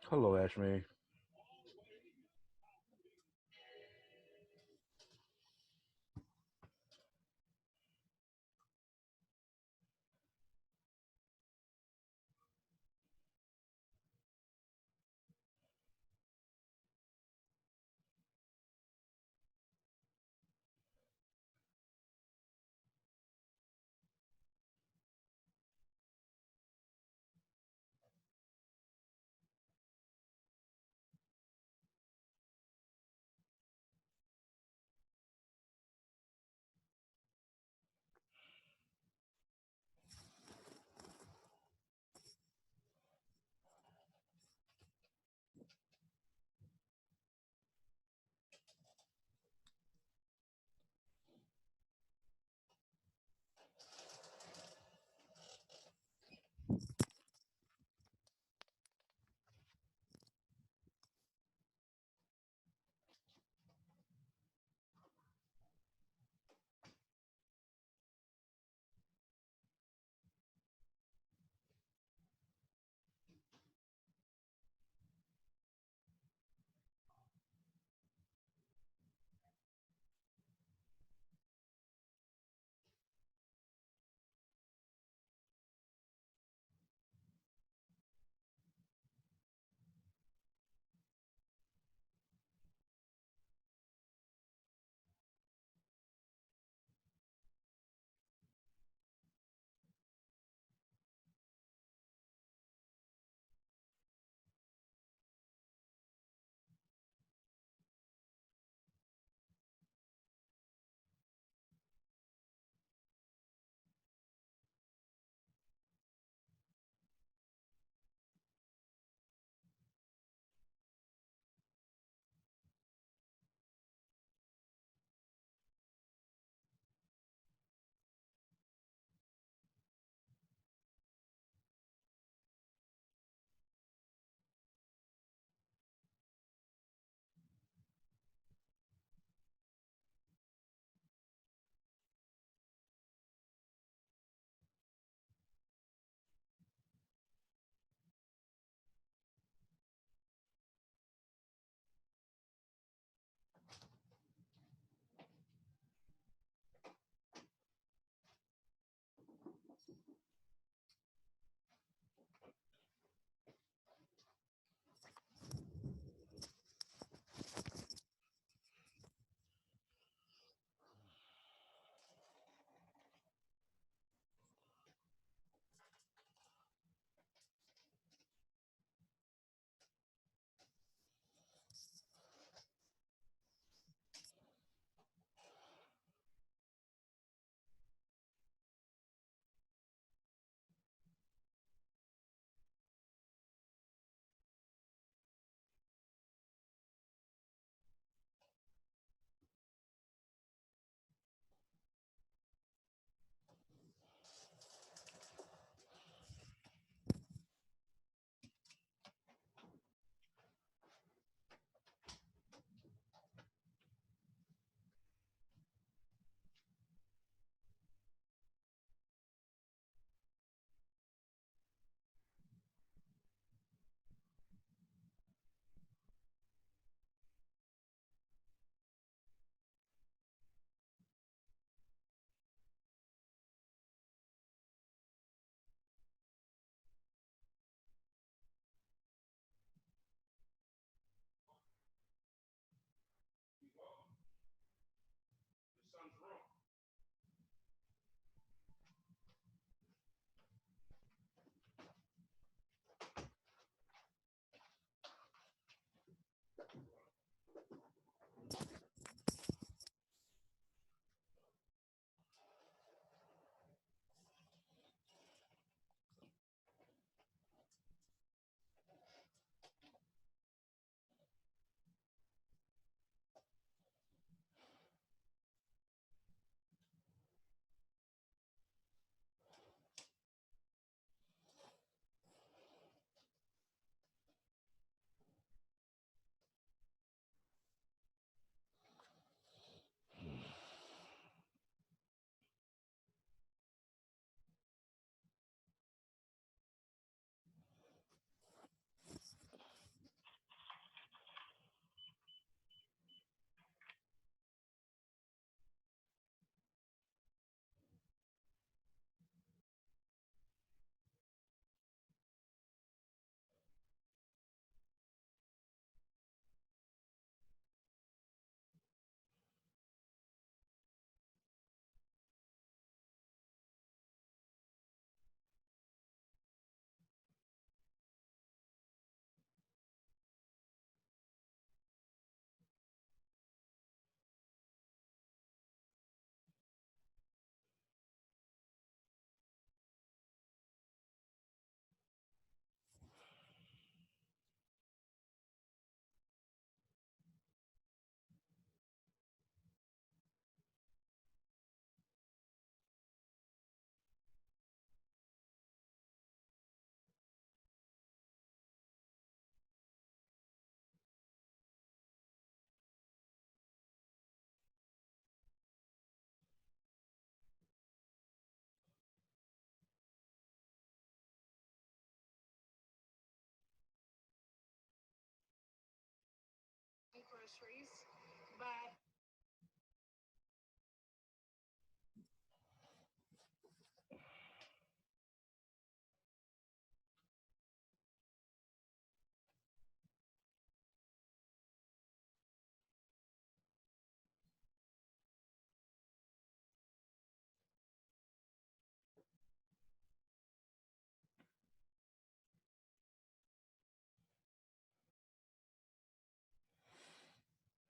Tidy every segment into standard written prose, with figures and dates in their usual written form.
Hello, Ashmi.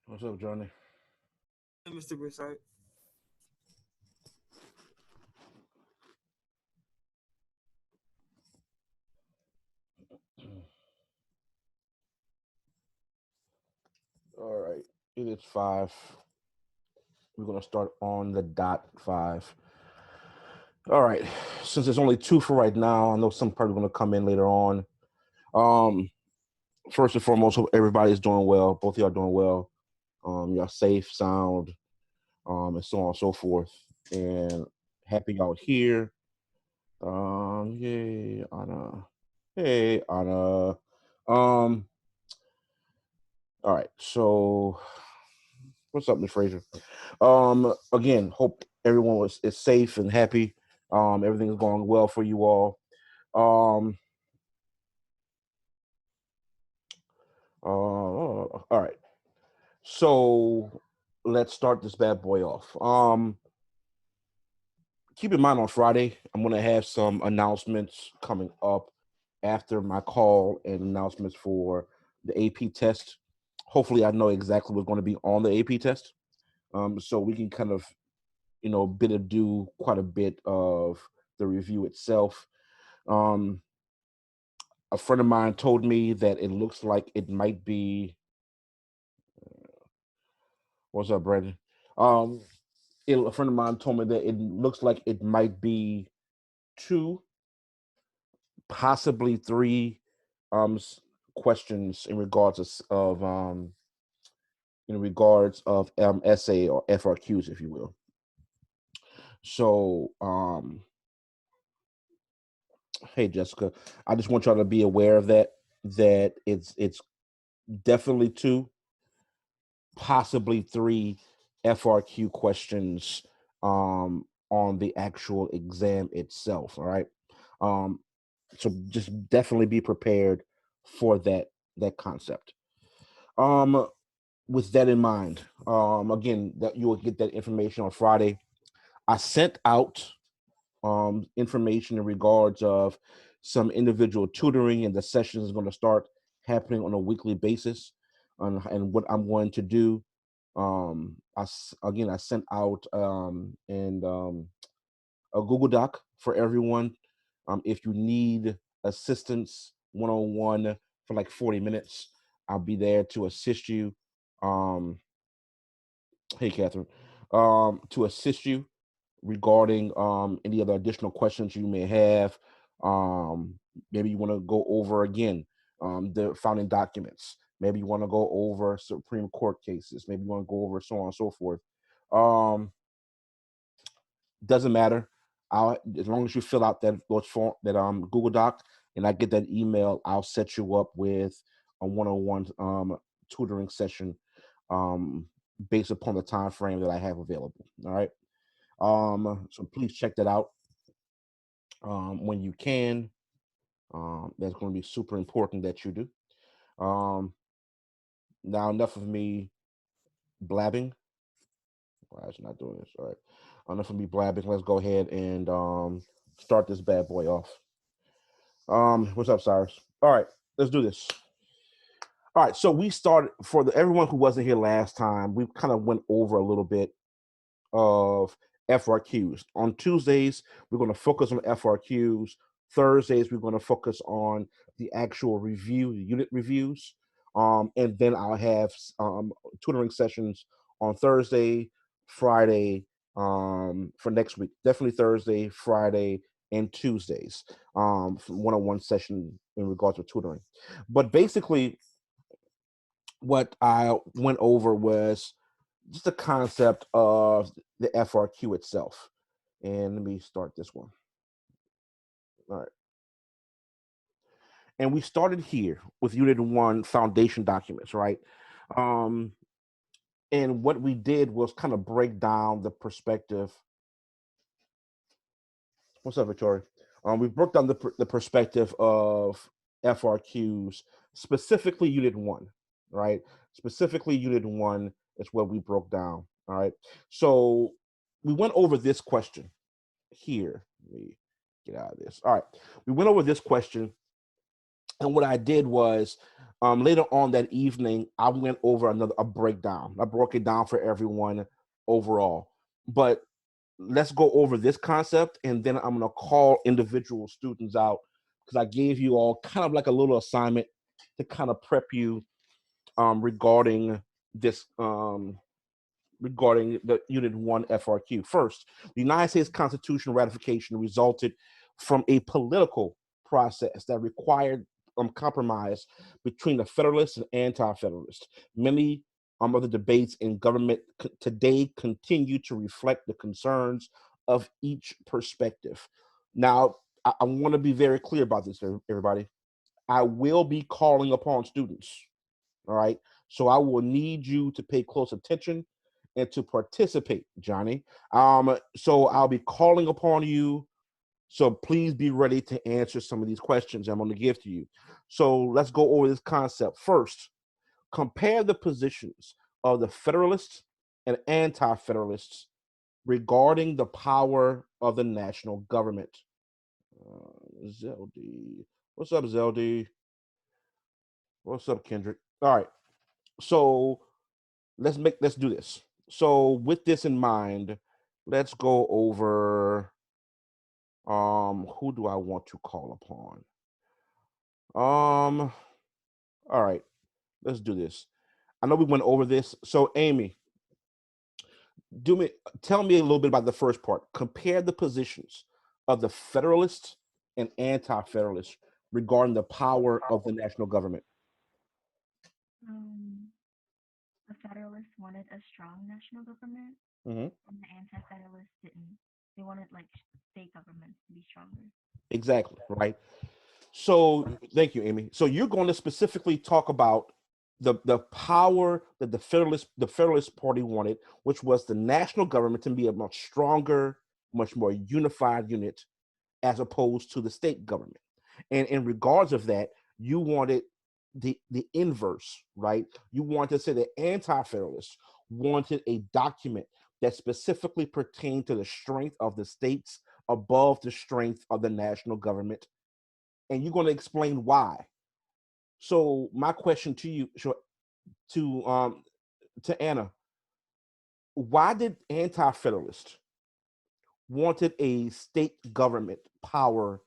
What's up, Johnny? Mr. Broussard. All right, it is 5. We're gonna start on the dot 5. All right, since there's only 2 for right now, I know some probably gonna come in later on. Um, First and foremost, hope everybody's doing well. Both of y'all doing well. Y'all safe, sound, and so on and so forth. And happy y'all here. Yay, Anna. Hey, Anna. Um, all right, so what's up, Miss Fraser? Again, hope everyone is safe and happy. Everything's going well for you all. Um, all right. So let's start this bad boy off. Keep in mind on Friday, I'm gonna have some announcements coming up after my call and announcements for the AP test. Hopefully, I know exactly what's going to be on the AP test, so we can kind of bit of do quite a bit of the review itself. Um, a friend of mine told me that it looks like it might be. What's up, Brandon? Um, a friend of mine told me that it looks like it might be 2, possibly 3 um questions in regards of essay or FRQs, if you will. So, hey Jessica, I just want y'all to be aware of that. That it's definitely 2, possibly 3 FRQ questions on the actual exam itself. All right. Um, so just definitely be prepared for that concept. Um, with that in mind, again, that you will get that information on Friday. I sent out information in regards of some individual tutoring, and the session is going to start happening on a weekly basis. And what I'm going to do, I sent out and a Google Doc for everyone. If you need assistance 1-on-1 for like 40 minutes, I'll be there to assist you. Um, hey, Catherine, to assist you regarding any other additional questions you may have. Um, Maybe you want to go over again the founding documents. Maybe you want to go over Supreme Court cases. Maybe you want to go over so on and so forth. Um, doesn't matter. As long as you fill out that Google Doc and I get that email, I'll set you up with a 1-on-1 tutoring session um, based upon the time frame that I have available. All right. So please check that out when you can. That's going to be super important that you do. Um, Now, enough of me blabbing. Why is it not doing this? All right. Enough of me blabbing. Let's go ahead and start this bad boy off. What's up, Cyrus? All right, let's do this. All right, so we started for everyone who wasn't here last time. We kind of went over a little bit of FRQs. On Tuesdays, we're going to focus on FRQs. Thursdays, we're going to focus on the actual review, the unit reviews. And then I'll have tutoring sessions on Thursday, Friday for next week. Definitely Thursday, Friday, and Tuesdays. 1-on-1 session in regards to tutoring. But basically, what I went over was just the concept of the FRQ itself. And let me start this one. All right. And we started here with Unit 1 foundation documents, right? And what we did was kind of break down the perspective. What's up, Victoria? We broke down the perspective of FRQs, specifically Unit 1, right? Specifically Unit 1 is what we broke down, all right? So we went over this question here. Let me get out of this. All right. We went over this question, and what I did was later on that evening, I went over a breakdown. I broke it down for everyone overall. But let's go over this concept, and then I'm going to call individual students out because I gave you all kind of like a little assignment to kind of prep you regarding this regarding the Unit 1 FRQ. First, the United States Constitution ratification resulted from a political process that required compromise between the Federalists and Anti-Federalists. Many of the debates in government today continue to reflect the concerns of each perspective. Now, I want to be very clear about this, everybody. I will be calling upon students, all right? So I will need you to pay close attention and to participate, Johnny. So I'll be calling upon you. So please be ready to answer some of these questions I'm going to give to you. So let's go over this concept. First, compare the positions of the Federalists and Anti-Federalists regarding the power of the national government. Zeldy. What's up, Zeldy? What's up, Kendrick? All right. So let's do this. So with this in mind, let's go over who do I want to call upon? All right, let's do this. I know we went over this. So Amy, tell me a little bit about the first part. Compare the positions of the Federalists and Anti-Federalists regarding the power of the national government. The Federalists wanted a strong national government, Mm-hmm. and the Anti-Federalists didn't. They wanted like state governments to be stronger. Exactly, right? So thank you, Amy. So you're going to specifically talk about the power that the Federalist Party wanted, which was the national government to be a much stronger, much more unified unit as opposed to the state government. And in regards of that, you wanted the inverse, right? You wanted to say the Anti-Federalists wanted a document that specifically pertained to the strength of the states above the strength of the national government, and you're going to explain why. So my question to you, to Anna, why did Anti-Federalists wanted a state government power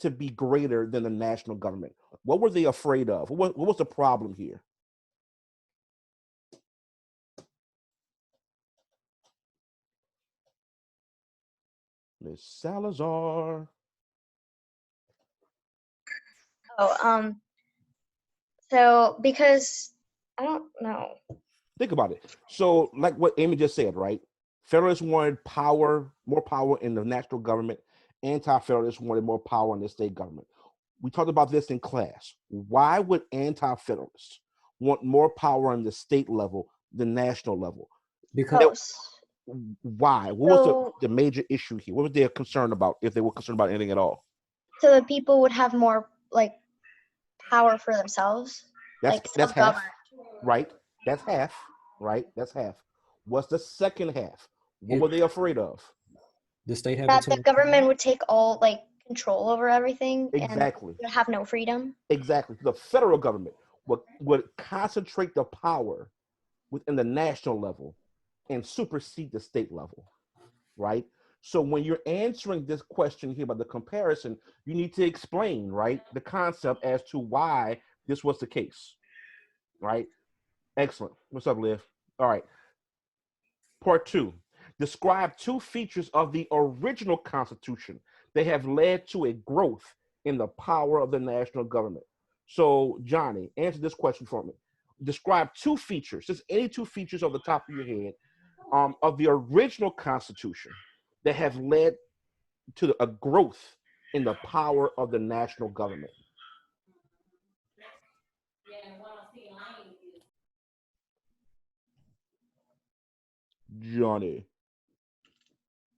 to be greater than the national government? What were they afraid of? What was the problem here? Miss Salazar. Oh, so because I don't know. Think about it. So, like what Amy just said, right? Federalists wanted power, more power in the national government. Anti-Federalists wanted more power in the state government. We talked about this in class. Why would Anti-Federalists want more power on the state level than national level? Because Why? What was the major issue here? What was they concerned about, if they were concerned about anything at all? so the people would have more like power for themselves. That's half, right? That's half, right? That's half. What's the second half? What were they afraid of? The state had that the government would take all like control over everything. Exactly. And have no freedom. Exactly. The federal government would concentrate the power within the national level and supersede the state level, right? So when you're answering this question here about the comparison, you need to explain, right, the concept as to why this was the case, right? Excellent. What's up, Liv? All right. Part 2. Describe 2 features of the original Constitution that have led to a growth in the power of the national government. So, Johnny, answer this question for me. Describe 2 features, just any 2 features off the top of your head, of the original Constitution that have led to a growth in the power of the national government. Johnny.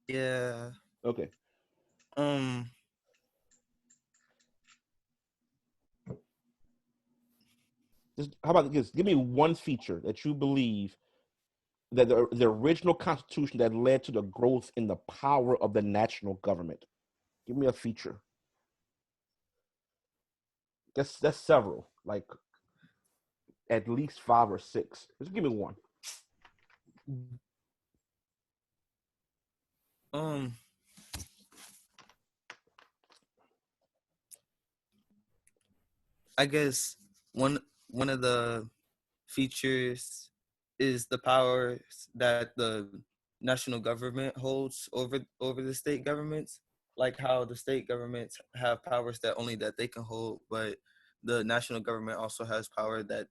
Yeah. Okay. Um. How about this? Give me one feature that you believe that the original Constitution that led to the growth in the power of the national government. Give me a feature. That's several, like at least 5 or 6. Just give me one. Um. I guess one of the features is the powers that the national government holds over the state governments, like how the state governments have powers that only that they can hold, but the national government also has power that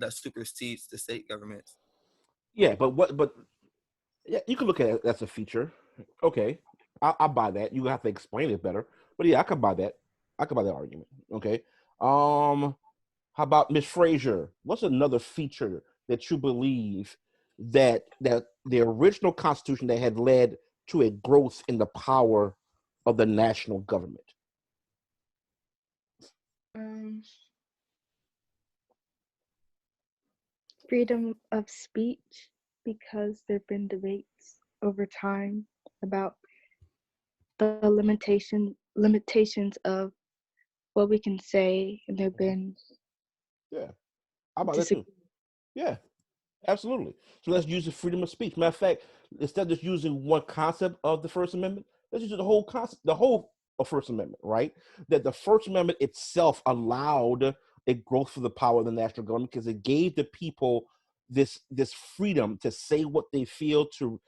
that supersedes the state governments. Yeah, but yeah, you can look at it as a feature. Okay, I'll buy that. You have to explain it better, but yeah, I can buy that. I can buy that argument. Okay. How about Miss Frazier? What's another feature that you believe that the original Constitution that had led to a growth in the power of the national government? Freedom of speech, because there have been debates over time about the limitations of what we can say, and there have been Yeah, how about that too? Yeah, absolutely. So let's use the freedom of speech. Matter of fact, instead of just using one concept of the First Amendment, let's use the whole concept, the whole of First Amendment, right? That the First Amendment itself allowed a growth for the power of the national government because it gave the people this freedom to say what they feel, to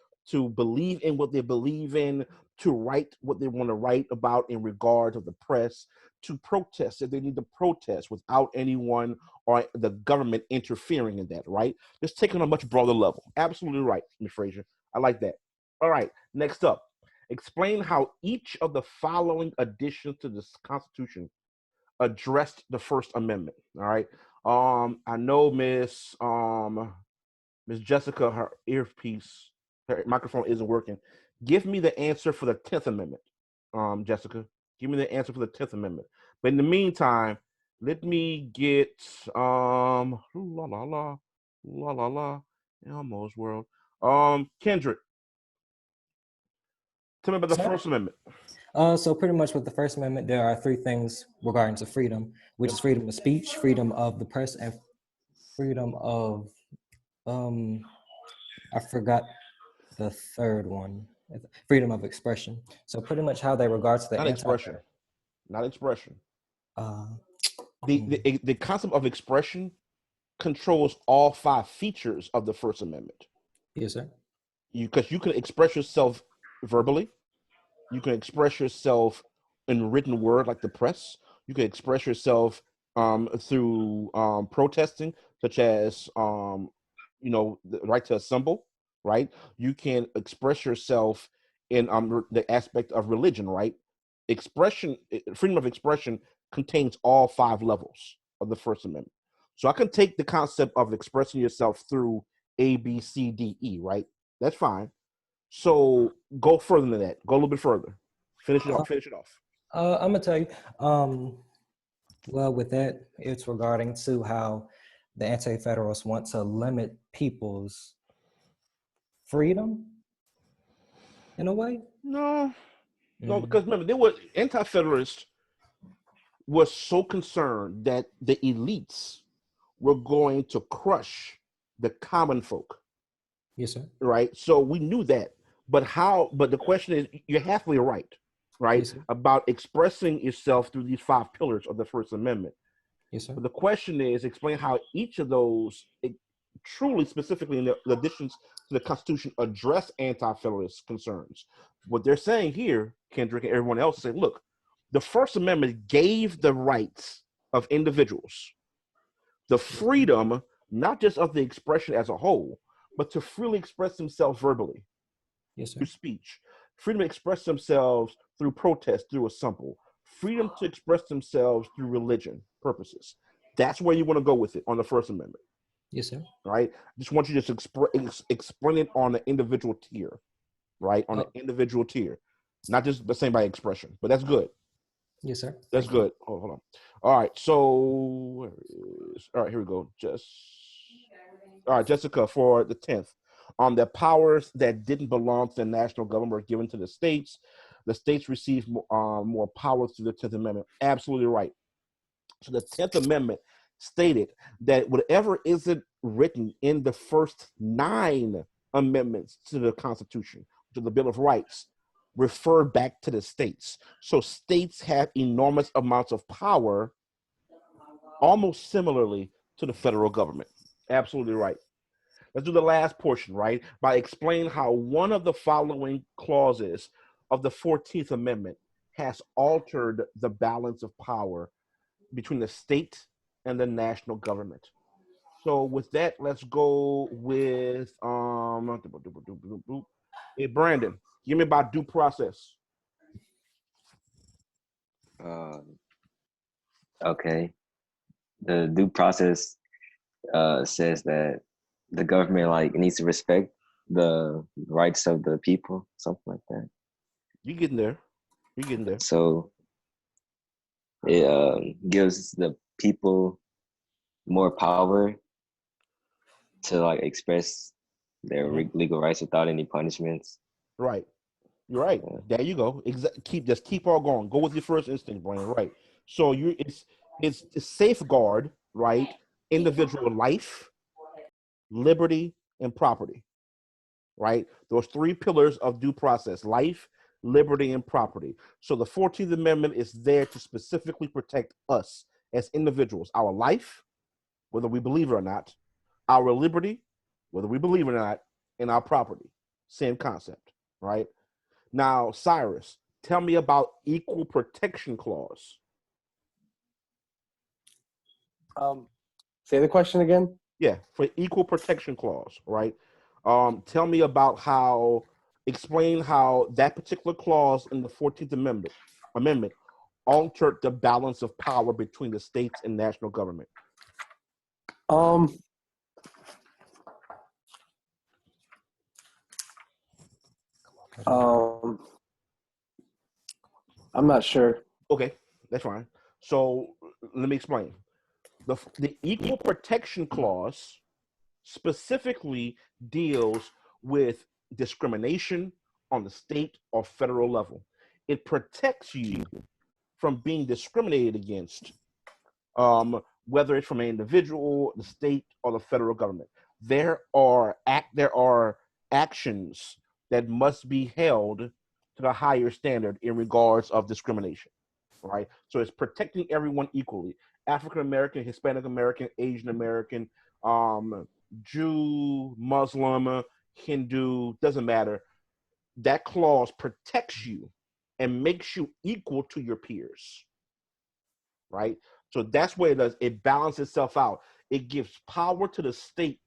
believe in what they believe in, to write what they want to write about in regard of the press, to protest if they need to protest without anyone or the government interfering in that, right? Just taking on a much broader level. Absolutely right, Ms. Frazier. I like that. All right, next up. Explain how each of the following additions to this Constitution addressed the First Amendment. All right. I know Miss Jessica, her earpiece, her microphone isn't working. Give me the answer for the 10th Amendment, Jessica. Give me the answer for the 10th Amendment. But in the meantime, let me get la la la la la la Elmo's world. Kendrick, tell me about the So, First Amendment. so pretty much with the First Amendment, there are three things regarding to freedom, which Yep. is freedom of speech, freedom of the press, and freedom of I forgot the third one, freedom of expression. So pretty much how they regard to the Not expression. Not expression. uh, The concept of expression controls all 5 features of the First Amendment. yes, sir. Because you can express yourself verbally, you can express yourself in written word like the press. You can express yourself through protesting, such as the right to assemble. Right. You can express yourself in the aspect of religion. Right. Freedom of expression contains all 5 levels of the First Amendment. So I can take the concept of expressing yourself through A, B, C, D, E. Right. That's fine. So go further than that. Go a little bit further. Finish it off. Finish it off. I'm gonna tell you. Well, with that, it's regarding to how the anti-federalists want to limit people's freedom in a way. No, because remember, they were anti-federalists were so concerned that the elites were going to crush the common folk. Yes, sir. Right. So we knew that. But how? But the question is, you're halfway right, right, Yes, sir. about expressing yourself through these 5 pillars of the First Amendment. Yes, sir. But the question is, explain how each of those truly, specifically in the additions to the Constitution, address anti-federalist concerns. What they're saying here, Kendrick and everyone else, say, look, the First Amendment gave the rights of individuals, the freedom, not just of the expression as a whole, but to freely express themselves verbally Yes, sir. through speech, freedom to express themselves through protest, through assemble, freedom to express themselves through religion purposes. That's where you want to go with it on the First Amendment. Yes, sir. right? Just want you to just explain it on the individual tier, right? On the Oh, individual tier, not just the same by expression, but that's good. yes, sir. That's Thank you. good. Hold on. All right. So, where is, all right, here we go. All right, Jessica, for the 10th. The powers that didn't belong to the national government were given to the states. The states received more power through the 10th Amendment. Absolutely right. So the 10th Amendment stated that whatever isn't written in the first 9 amendments to the Constitution, to the Bill of Rights, refer back to the states. So states have enormous amounts of power, almost similarly to the federal government. Absolutely right. Let's do the last portion, right? By explaining how one of the following clauses of the 14th Amendment has altered the balance of power between the state and the national government. So with that, let's go with hey Brandon, give me about due process. Um, okay. The due process says that the government like needs to respect the rights of the people, something like that. You getting there? You getting there? So it gives the people more power to like express their Mhm. legal rights without any punishments. Right. You're right. Yeah. There you go. Keep all going. Go with your first instinct, Brandon. Right. So it's to safeguard, right, individual life, liberty, and property. Right. Those 3 pillars of due process: life, liberty, and property. So the 14th Amendment is there to specifically protect us as individuals, our life, whether we believe it or not, our liberty, whether we believe it or not, and our property. Same concept, right? Now, Cyrus, tell me about equal protection clause. Say the question again. Yeah, for equal protection clause, right? Tell me about explain how that particular clause in the 14th Amendment altered the balance of power between the states and national government. Um, um, I'm not sure. Okay, that's fine. So let me explain. The equal protection clause specifically deals with discrimination on the state or federal level. It protects you from being discriminated against, whether it's from an individual, the state, or the federal government. There are actions that must be held to the higher standard in regards of discrimination, right? So it's protecting everyone equally: African American, Hispanic American, Asian American, Jew, Muslim, Hindu, doesn't matter. That clause protects you and makes you equal to your peers, right? So that's where it does. It balances itself out. It gives power to the state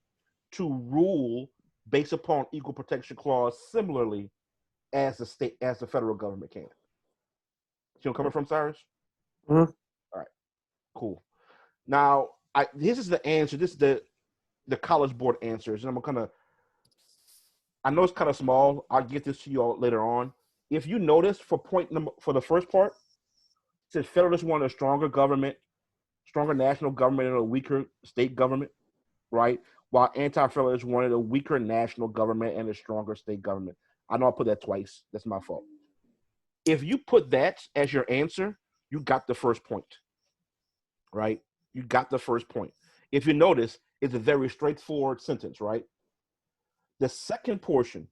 to rule based upon equal protection clause similarly as the federal government can. See where I'm coming from, Cyrus? Mhm. All right, cool. Now, this is the answer. This is the College Board answers, and I know it's kind of small. I'll get this to you all later on. If you notice, for the first part, it says Federalists want a stronger government, stronger national government, and a weaker state government, right? While Anti-Federalists wanted a weaker national government and a stronger state government. I know I put that twice. That's my fault. If you put that as your answer, you got the first point, right? You got the first point. If you notice, it's a very straightforward sentence, right? The second portion,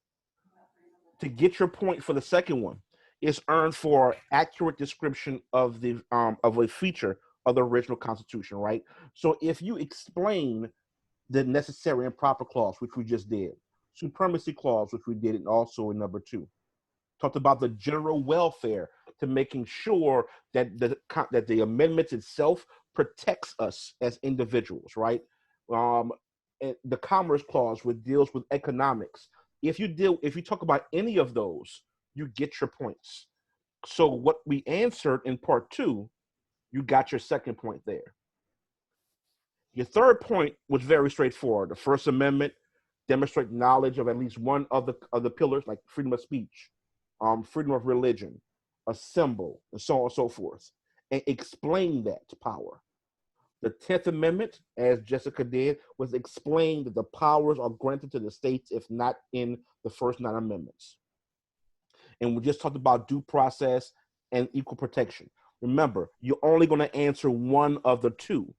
to get your point for the second one, is earned for accurate description of a feature of the original Constitution, right? So if you explain the necessary and proper clause, which we just did, supremacy clause, which we did, and also in number 2, talked about the general welfare to making sure that the amendment itself protects us as individuals, right? And the commerce clause, which deals with economics. If you talk about any of those, you get your points. So what we answered in part 2, you got your second point there. Your third point was very straightforward. The First Amendment demonstrate knowledge of at least one of the pillars, like freedom of speech, freedom of religion, assemble, and so on and so forth, and explain that power. The 10th Amendment, as Jessica did, was explain that the powers are granted to the states if not in the first 9 amendments. And we just talked about due process and equal protection. Remember, you're only going to answer one of the two.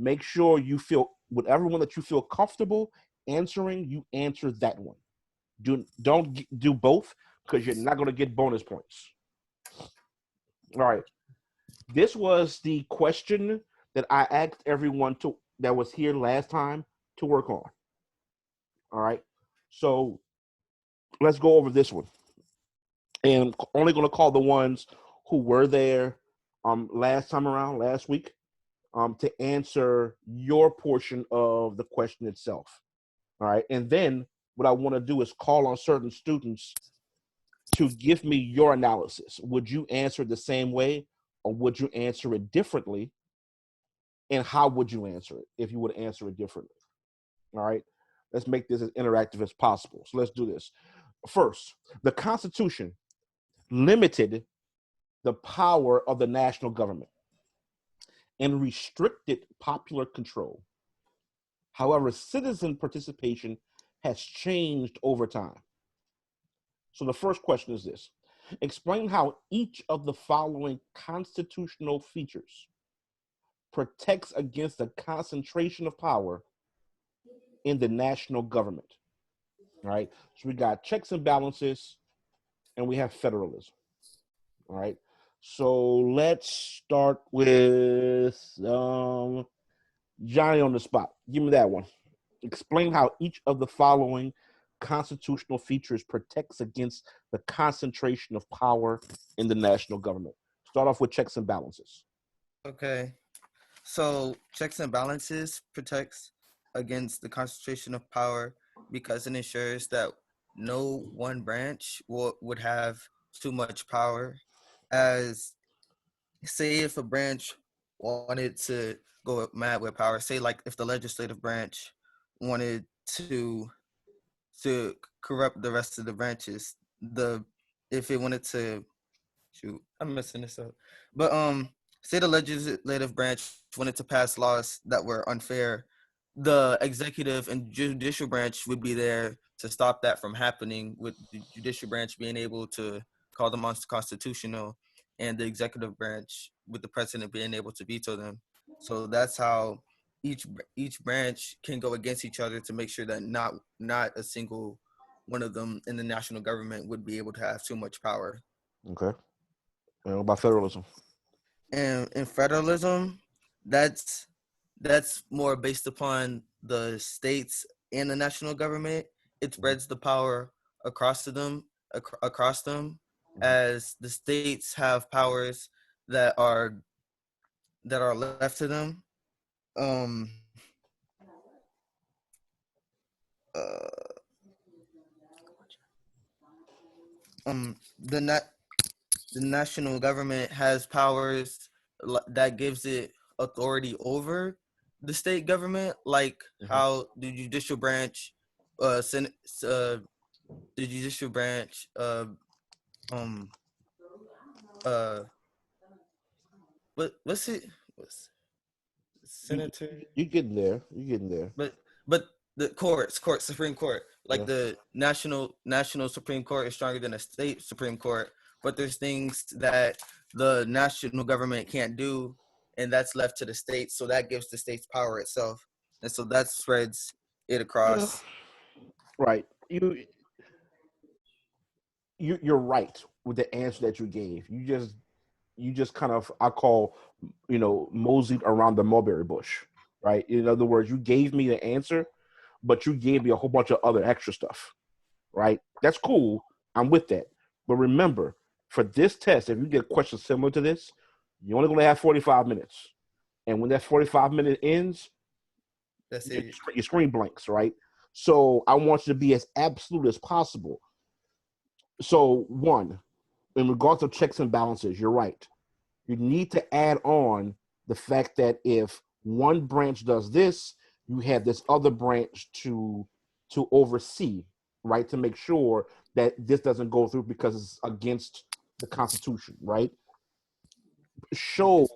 Make sure you feel, whatever one that you feel comfortable answering, you answer that one. Don't do both, because you're not going to get bonus points. All right. This was the question that I asked everyone that was here last time to work on. All right. So let's go over this one. And only going to call the ones who were there last time around, last week, to answer your portion of the question itself. All right. And then what I want to do is call on certain students to give me your analysis. Would you answer the same way, or would you answer it differently? And how would you answer it if you would answer it differently? All right. Let's make this as interactive as possible. So let's do this. First, the Constitution limited the power of the national government and restricted popular control. However, citizen participation has changed over time. So the first question is this: explain how each of the following constitutional features protects against the concentration of power in the national government. All right. So we got checks and balances, and we have federalism. All right. So let's start with Johnny on the spot. Give me that one. Explain how each of the following constitutional features protects against the concentration of power in the national government. Start off with checks and balances. Okay. So checks and balances protects against the concentration of power because it ensures that no one branch would have too much power. As say if a branch wanted to go mad with power, say like if the legislative branch wanted to corrupt the rest of the branches, if it wanted to I'm messing this up. But say the legislative branch wanted to pass laws that were unfair, the executive and judicial branch would be there to stop that from happening, with the judicial branch being able to call them unconstitutional and the executive branch with the president being able to veto them. So that's how each branch can go against each other to make sure that not a single one of them in the national government would be able to have too much power. Okay. And what about federalism? And in federalism, that's more based upon the states and the national government. It spreads the power across them, as the states have powers that are left to them. The national government has powers that gives it authority over the state government, like how the judicial branch, the judicial branch, what's it? Senator. You're getting there. You're getting there. But the Supreme Court, like the national Supreme Court is stronger than a state Supreme Court. But there's things that the national government can't do, and that's left to the states. So that gives the states power itself, and so that spreads it across. Right. You're right with the answer that you gave. You just kind of, I call, moseyed around the mulberry bush, right? In other words, you gave me the answer, but you gave me a whole bunch of other extra stuff, right? That's cool. I'm with that. But remember, for this test, if you get a question similar to this, you're only going to have 45 minutes. And when that 45-minute ends, that's it. Your screen blanks, right? So I want you to be as absolute as possible. So one, in regards to checks and balances, you're right. You need to add on the fact that if one branch does this, you have this other branch to oversee, right? To make sure that this doesn't go through because it's against the Constitution, right? Show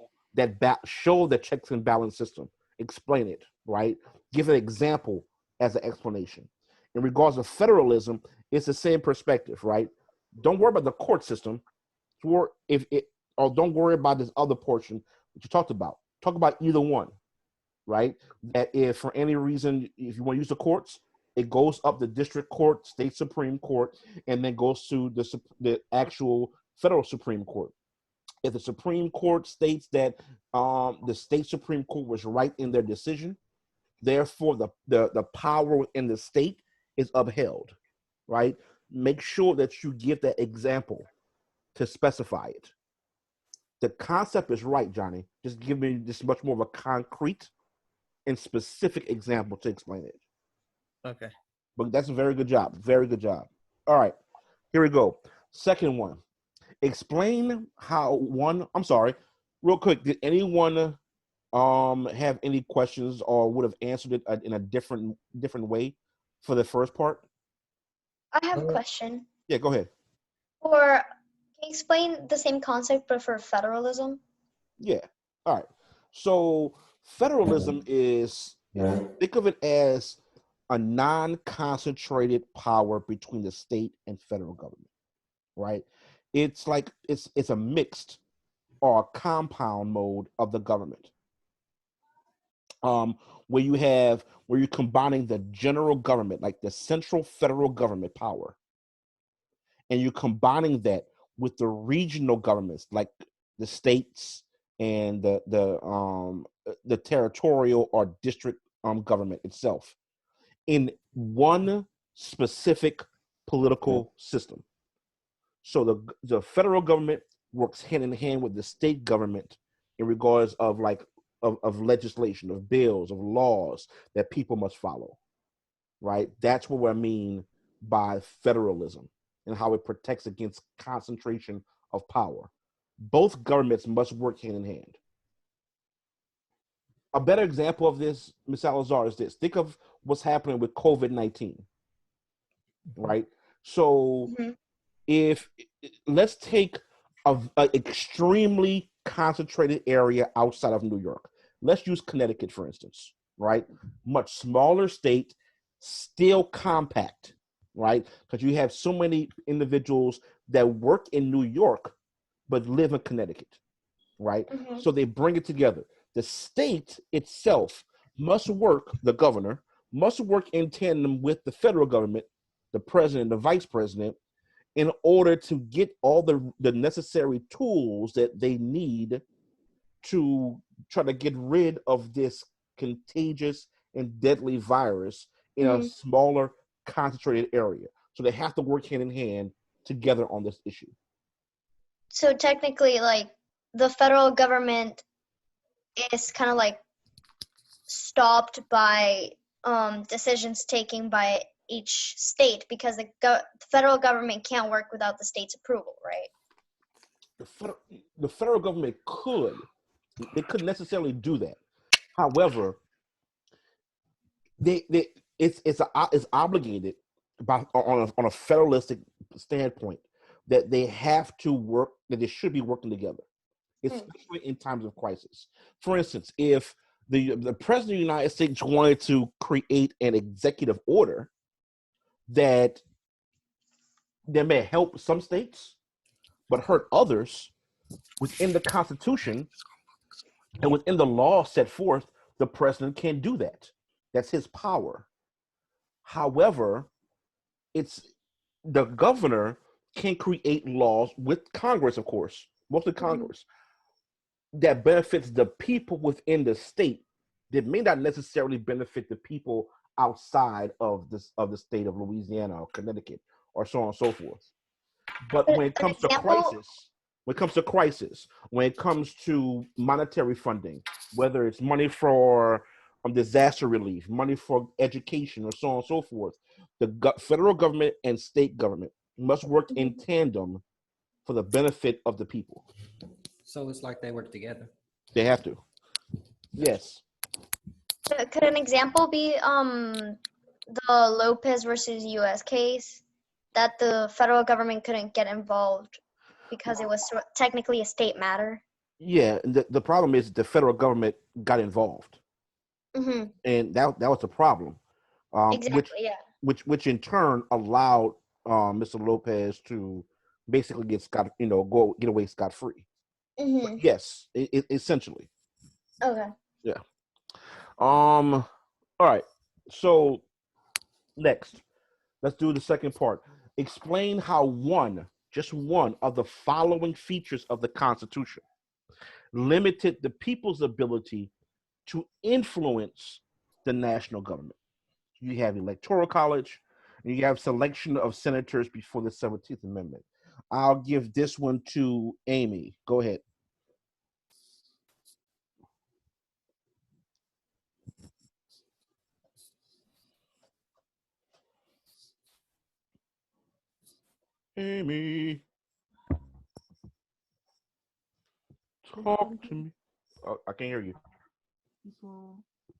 show the checks and balance system. Explain it, right? Give an example as an explanation. In regards to federalism, it's the same perspective, right? Don't worry about the court system, or don't worry about this other portion that you talked about. Talk about either one, right? That if for any reason, if you want to use the courts, it goes up the district court, state Supreme Court, and then goes to the actual federal Supreme Court. If the Supreme Court states that the state Supreme Court was right in their decision, therefore the power within the state is upheld, right? Make sure that you give that example to specify it. The concept is right, Johnny. Just give me just much more of a concrete and specific example to explain it. Okay. But that's a very good job. Very good job. All right, here we go. Second one. Explain how one. I'm sorry, real quick. Did anyone have any questions or would have answered it in a different way for the first part? I have a question. Yeah, go ahead. Or can you explain the same concept but for federalism? Yeah. All right. So federalism is, think of it as a non-concentrated power between the state and federal government, right? It's like it's a mixed or a compound mode of the government. Where you're combining the general government, like the central federal government power, and you're combining that with the regional governments, like the states and the territorial or district government itself, in one specific political system. So the federal government works hand in hand with the state government in regards of of legislation, of bills, of laws that people must follow, right? That's what I mean by federalism and how it protects against concentration of power. Both governments must work hand in hand. A better example of this, Ms. Salazar, is this. Think of what's happening with COVID-19, right? So if let's take an extremely concentrated area outside of New York. Let's use Connecticut, for instance, right? Much smaller state, still compact, right? Because you have so many individuals that work in New York but live in Connecticut, right? So they bring it together. The state itself must work, the governor must work in tandem with the federal government, the president, the vice president, in order to get all the necessary tools that they need to try to get rid of this contagious and deadly virus in a smaller, concentrated area. So they have to work hand in hand together on this issue. So technically, like, the federal government is kind of like stopped by decisions taken by each state because the federal government can't work without the state's approval, right? The federal government could. They couldn't necessarily do that. However, it's obligated on a federalistic standpoint that they have to work, that they should be working together, especially in times of crisis. For instance, if the president of the United States wanted to create an executive order that may help some states but hurt others within the Constitution and within the law set forth, the president can't do that. That's his power. However, it's the governor can create laws with Congress, of course, mostly Congress, that benefits the people within the state that may not necessarily benefit the people outside of the state of Louisiana or Connecticut or so on and so forth. But when it comes to crisis, when it comes to monetary funding, whether it's money for disaster relief, money for education, or so on and so forth, the federal government and state government must work in tandem for the benefit of the people. So it's like they work together. They have to. Yes. Could an example be the Lopez versus U.S. case that the federal government couldn't get involved because it was technically a state matter? Yeah, and the problem is the federal government got involved, Mm-hmm. and that was the problem, Exactly. Yeah. which in turn allowed Mr. Lopez to basically get away scot free. Mm-hmm. Yes, essentially. Okay. Yeah. All right. So next, let's do the second part. Explain how just one of the following features of the Constitution limited the people's ability to influence the national government. You have electoral college, and you have selection of senators before the 17th Amendment. I'll give this one to Amy. Go ahead. Amy, talk to me. Oh, I can't hear you. People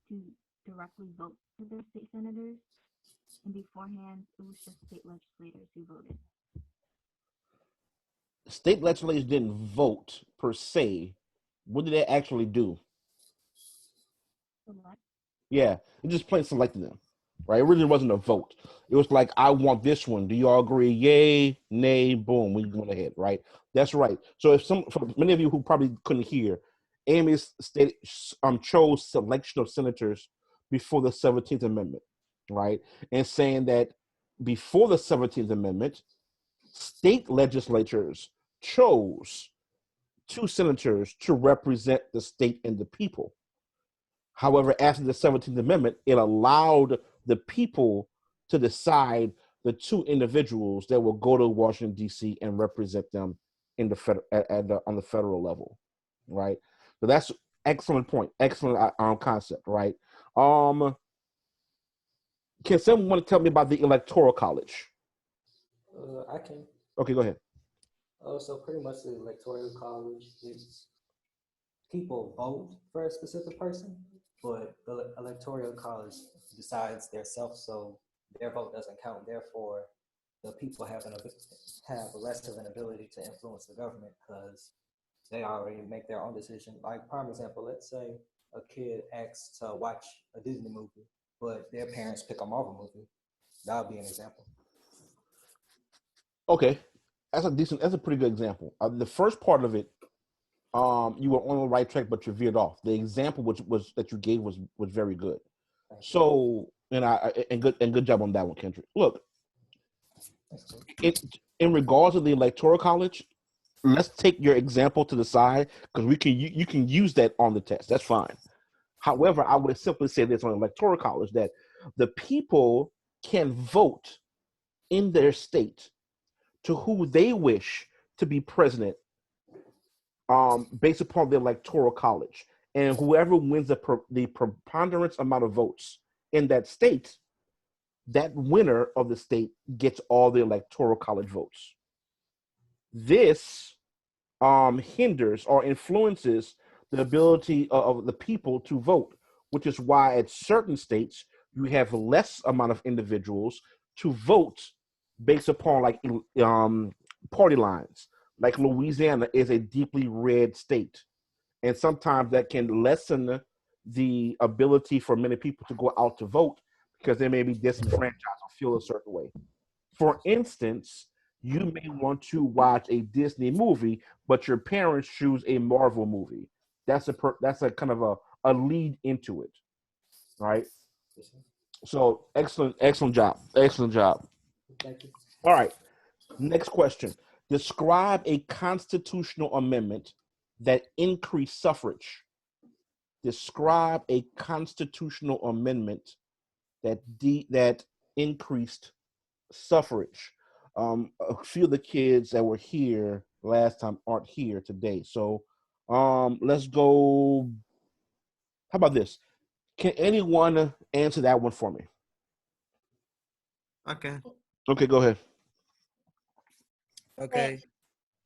to directly vote for their state senators, and beforehand, it was just state legislators who voted. State legislators didn't vote per se. What did they actually do? Select. Yeah, it just plain selected them, right? It really wasn't a vote. It was like, I want this one. Do you all agree? Yay, nay, boom. We went ahead, right? That's right. So for many of you who probably couldn't hear, Amy chose selection of senators before the 17th Amendment, right? And saying that before the 17th Amendment, state legislatures chose 2 senators to represent the state and the people. However, after the 17th Amendment, it allowed the people to decide the 2 individuals that will go to Washington, D.C. and represent them in on the federal level, right? So that's excellent point, excellent concept, right? Can someone tell me about the Electoral College? I can. Okay, go ahead. So pretty much the electoral college is people vote for a specific person, but the electoral college decides their self, so their vote doesn't count. Therefore, the people have less of an ability to influence the government because they already make their own decision. Like prime example, let's say a kid asks to watch a Disney movie, but their parents pick a Marvel movie. That would be an example. Okay, that's a pretty good example. The first part of it, you were on the right track, but you veered off. The example which was that you gave was very good. So, and good job on that one, Kendrick. Look, in regards to the Electoral College, let's take your example to the side because you can use that on the test. That's fine. However, I would simply say this on Electoral College that the people can vote in their state to who they wish to be president, based upon the Electoral College, and whoever wins the preponderance amount of votes in that state, that winner of the state gets all the Electoral College votes. This hinders or influences the ability of the people to vote, which is why at certain states you have less amount of individuals to vote based upon like party lines. Like Louisiana is a deeply red state, and sometimes that can lessen the ability for many people to go out to vote because they may be disenfranchised or feel a certain way. For instance, you may want to watch a Disney movie, but your parents choose a Marvel movie. That's a kind of a lead into it, right? So excellent job. Thank you. All right, next question. Describe a constitutional amendment that increased suffrage. Describe a constitutional amendment that increased suffrage. A few of the kids that were here last time aren't here today. So let's go. How about this? Can anyone answer that one for me? Okay. Okay, go ahead. Okay.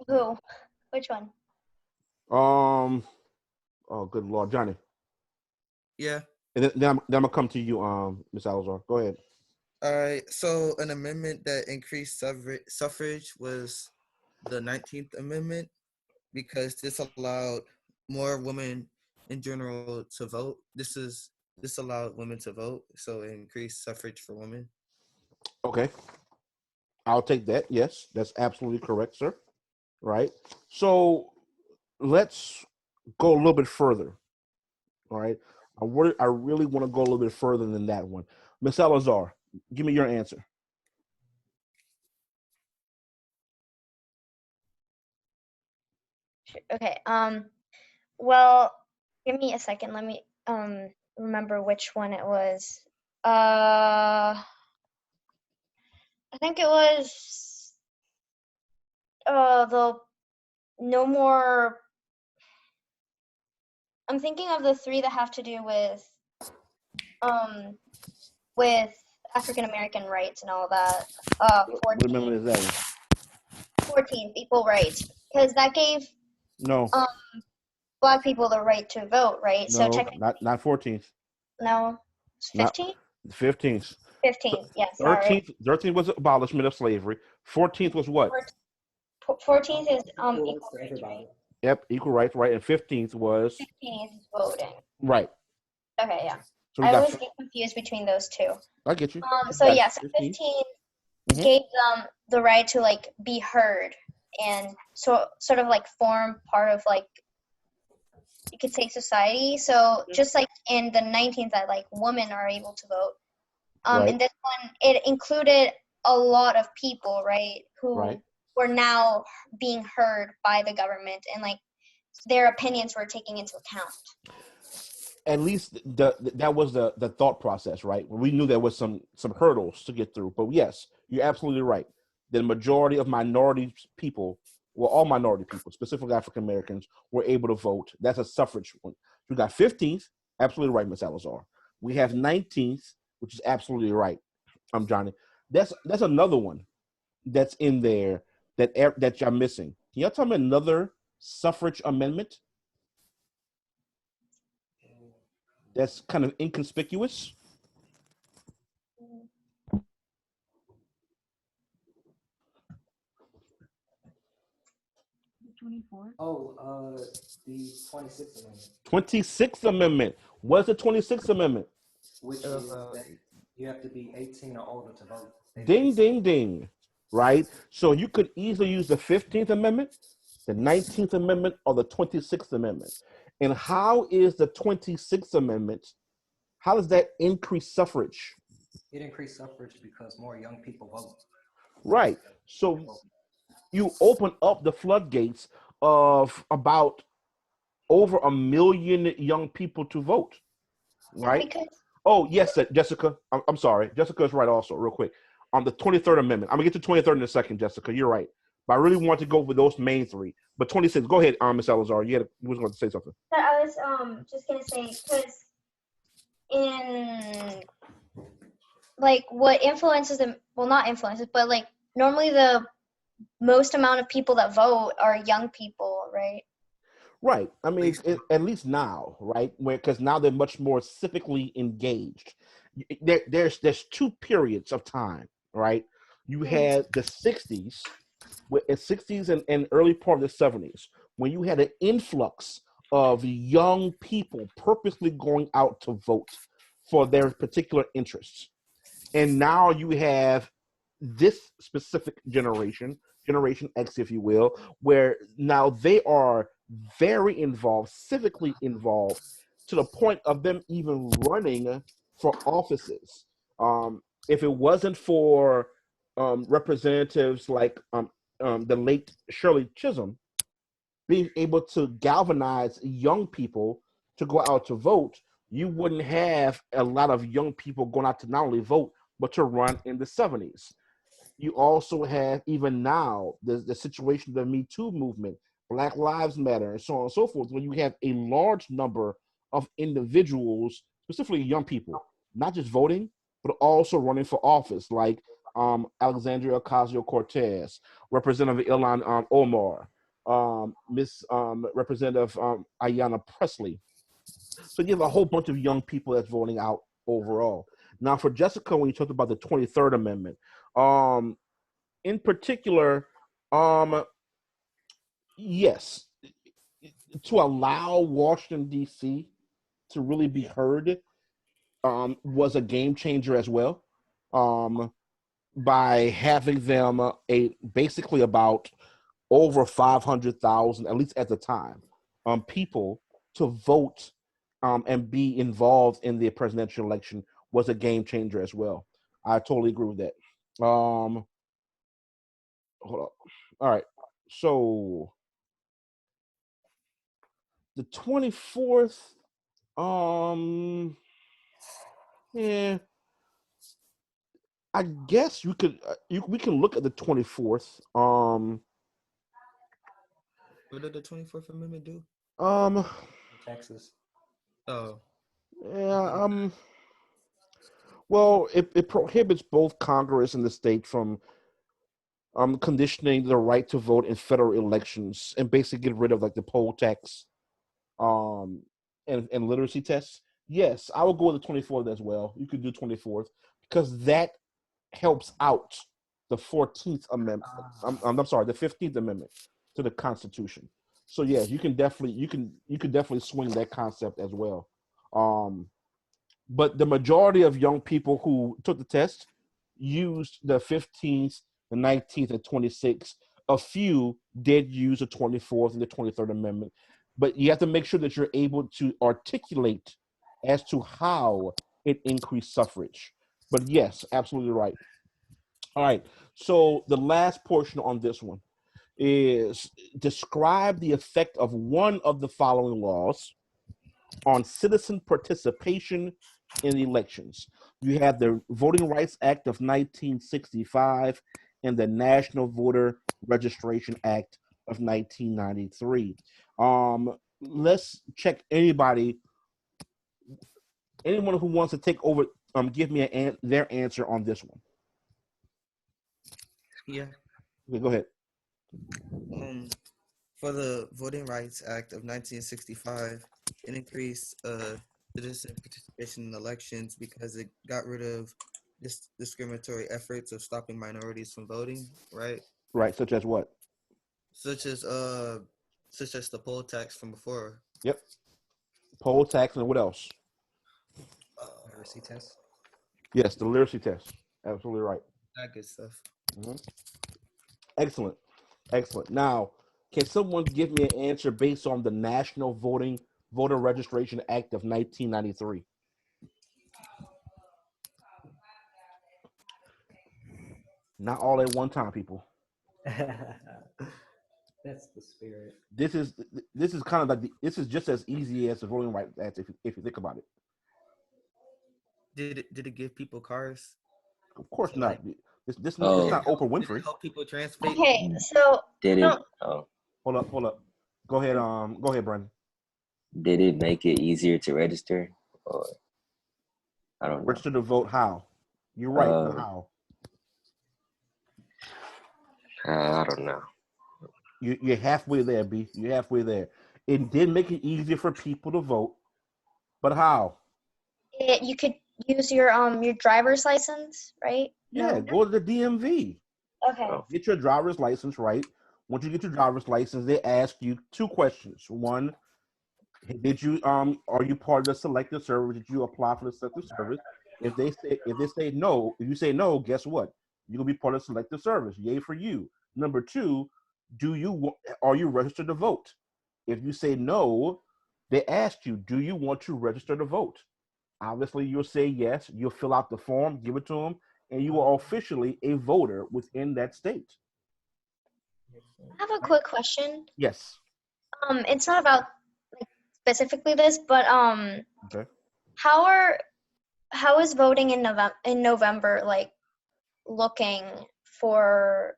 Who? Which one? Oh, good Lord, Johnny. Yeah. And then I'm gonna come to you, Ms. Salazar. Go ahead. All right. So an amendment that increased suffrage was the 19th Amendment because this allowed more women in general to vote. This allowed women to vote, so it increased suffrage for women. Okay, I'll take that. Yes, that's absolutely correct, sir. Right. So let's go a little bit further. All right. I really want to go a little bit further than that one. Ms. Salazar, give me your answer. Okay. Well, give me a second. Let me remember which one it was. I think it was the no more. I'm thinking of the three that have to do with African American rights and all that. What amendment is that one? 14th equal rights, because that gave No, Black people the right to vote, right? So no, technically, not 14th, no, it's not 15th. 15th. 15th. Yeah, sorry. 13th was abolishment of slavery. 14th was what? 14th is Equal equal rights to rights, right? everybody. Yep, equal rights, right? And 15th was 15th is voting. right. Okay, yeah. So we I got. always get confused between those two. I get you. So Got yeah, so 15. 15 Mhm. gave them the right to like be heard and sort of like form part of like, you could say, society. So just like in the 19th that like women are able to vote. Right. In this one it included a lot of people, right, who Right. were now being heard by the government and like their opinions were taken into account. At least that was the thought process, right? We knew there was some hurdles to get through, but yes, you're absolutely right. The majority of minority people, well, all minority people, specifically African Americans, were able to vote. That's a suffrage one. We got 15th, absolutely right, Ms. Salazar. We have 19th, which is absolutely right. I'm Johnny. That's another one that's in there that y'all missing. Can y'all tell me another suffrage amendment that's kind of inconspicuous? The 24th. Oh, the 26th Amendment, 26th Amendment. What's the 26th Amendment? which is that you have to be 18 or older to vote. Ding, ding, ding. Right? So you could easily use the 15th Amendment, the 19th Amendment, or the 26th Amendment. And how is the 26th Amendment, how does that increase suffrage? It increased suffrage because more young people vote. Right. So you open up the floodgates of about over 1 million young people to vote. Right? Because Oh, yes, Jessica. I'm sorry. Jessica's right also, real quick. On the 23rd Amendment. I'm going to get to 23rd in a second, Jessica. You're right. But I really want to go with those main three. But 26, go ahead, Ms. Salazar. You was going to say something. I was just gonna say, because in like what influences them, well, not influences, but like normally the most amount of people that vote are young people, right? Right. I mean, at least now, right? Because now they're much more civically engaged. There's two periods of time, right? You had the 60s, and early part of the 70s, when you had an influx of young people purposely going out to vote for their particular interests. And now you have this specific generation, Generation X, if you will, where now they are very involved, civically involved, to the point of them even running for offices. If it wasn't for representatives like the late Shirley Chisholm being able to galvanize young people to go out to vote, you wouldn't have a lot of young people going out to not only vote, but to run in the 70s. You also have, even now, the situation of the Me Too movement, Black Lives Matter, and so on and so forth, when you have a large number of individuals, specifically young people, not just voting, but also running for office, like Alexandria Ocasio-Cortez, Representative Ilhan Omar, Miss Representative Ayanna Pressley, So you have a whole bunch of young people that's voting out overall. Now, for Jessica, when you talked about the 23rd Amendment, in particular, um, yes, to allow Washington D.C. to really be heard was a game changer as well. By having them basically about over 500,000, at least at the time, people to vote and be involved in the presidential election was a game changer as well. I totally agree with that. Hold up. All right. So the 24th, yeah, I guess we can look at the 24th. What did the 24th Amendment do? Texas. Oh, Yeah, well, it prohibits both Congress and the state from conditioning the right to vote in federal elections and basically get rid of like the poll tax um and literacy tests. Yes, I will go with the 24th as well. You could do 24th because that helps out the 14th Amendment. I'm sorry, the 15th Amendment to the Constitution. So yeah, you can definitely swing that concept as well. But the majority of young people who took the test used the 15th, the 19th, and 26th. A few did use the 24th and the 23rd Amendment, but you have to make sure that you're able to articulate as to how it increased suffrage. But yes, absolutely right. All right. So the last portion on this one is describe the effect of one of the following laws on citizen participation in elections. You have the Voting Rights Act of 1965 and the National Voter Registration Act of 1993. Let's check anyone who wants to take over. Give me their answer on this one. yeah. Okay, go ahead. For the Voting Rights Act of 1965, it increased citizen participation in elections because it got rid of discriminatory efforts of stopping minorities from voting, right? Right, such as what? Such as the poll tax from before. Yep. Poll tax and what else? Literacy test. Yes, the literacy test. Absolutely right. That good stuff. Mm-hmm. Excellent. Excellent. Now, can someone give me an answer based on the National Voter Registration Act of 1993? Not all at one time, people. That's the spirit. This is kind of like this is just as easy as the Voting Rights Act if you think about it. Did it give people cars? Of course So, not. like, This it's Oh. not Oprah did it Winfrey. help people translate? Okay, so Did it? no, Oh, Hold up. Go ahead, Brandon. did it make it easier to register? Or I don't know. Register to vote. How? You're right. But how? I don't know. You're halfway there, B. You're halfway there. It did make it easier for people to vote, but how? you could use your driver's license, right? Yeah, No. go to the DMV. Okay. Oh. Get your driver's license, right? Once you get your driver's license, they ask you two questions. One, are you part of the selective service? Did you apply for the selective service? If they say no, if you say no, guess what? You're gonna be part of the selective service. Yay for you. Number two, are you registered to vote? If you say no, they ask you, do you want to register to vote? Obviously, you'll say yes. You'll fill out the form, give it to them, and you are officially a voter within that state. I have a quick question. Yes. It's not about like specifically this, but Okay. how is voting in November like looking for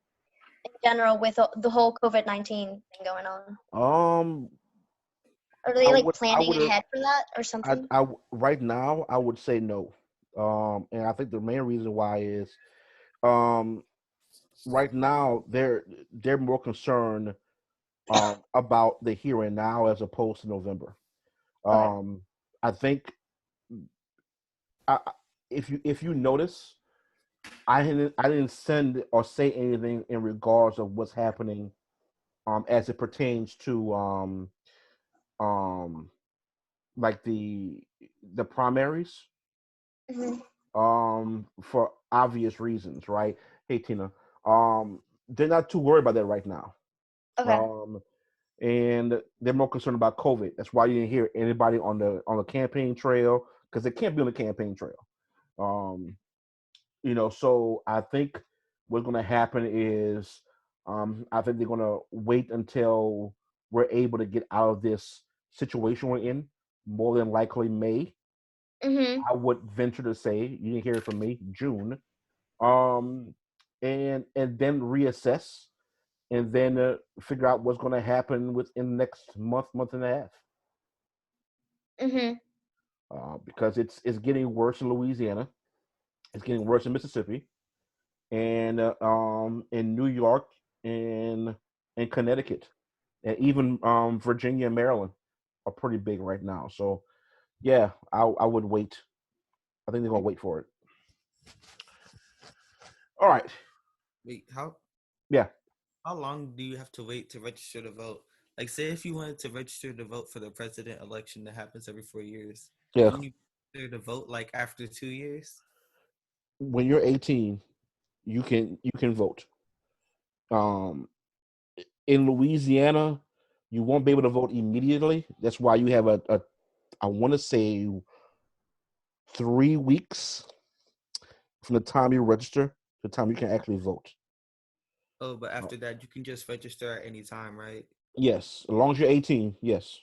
in general with the whole COVID-19 thing going on? Are they like planning ahead for that or something? Right now, I would say no. And I think the main reason why is, right now they're more concerned about the here and now as opposed to November. Okay. I think if you notice, I didn't send or say anything in regards of what's happening as it pertains to um like the primaries Hmm. for obvious reasons, right? Hey Tina, they're not too worried about that right now. Okay. Um and they're more concerned about COVID. That's why you didn't hear anybody on the campaign trail because they can't be on the campaign trail. Um, so I think what's going to happen is I think they're going to wait until we're able to get out of this situation we're in. More than likely, May. Hmm. I would venture to say you didn't hear it from me. June, um, and then reassess, and then figure out what's going to happen within the next month and a half. Hmm. Because it's getting worse in Louisiana, it's getting worse in Mississippi, and in New York, and in Connecticut, and even Virginia and Maryland are pretty big right now. So yeah, I would wait. I think they're gonna wait for it. All right. Wait, how Yeah. how long do you have to wait to register to vote? Like, say if you wanted to register to vote for the president election that happens every 4 years, Yeah. can you register to vote like after 2 years? When you're 18, you can vote. Um, in Louisiana, you won't be able to vote immediately. That's why you have a I want to say 3 weeks from the time you register to the time you can actually vote. Oh, but Uh, after that, you can just register at any time, right? yes, as long as you're 18. Yes.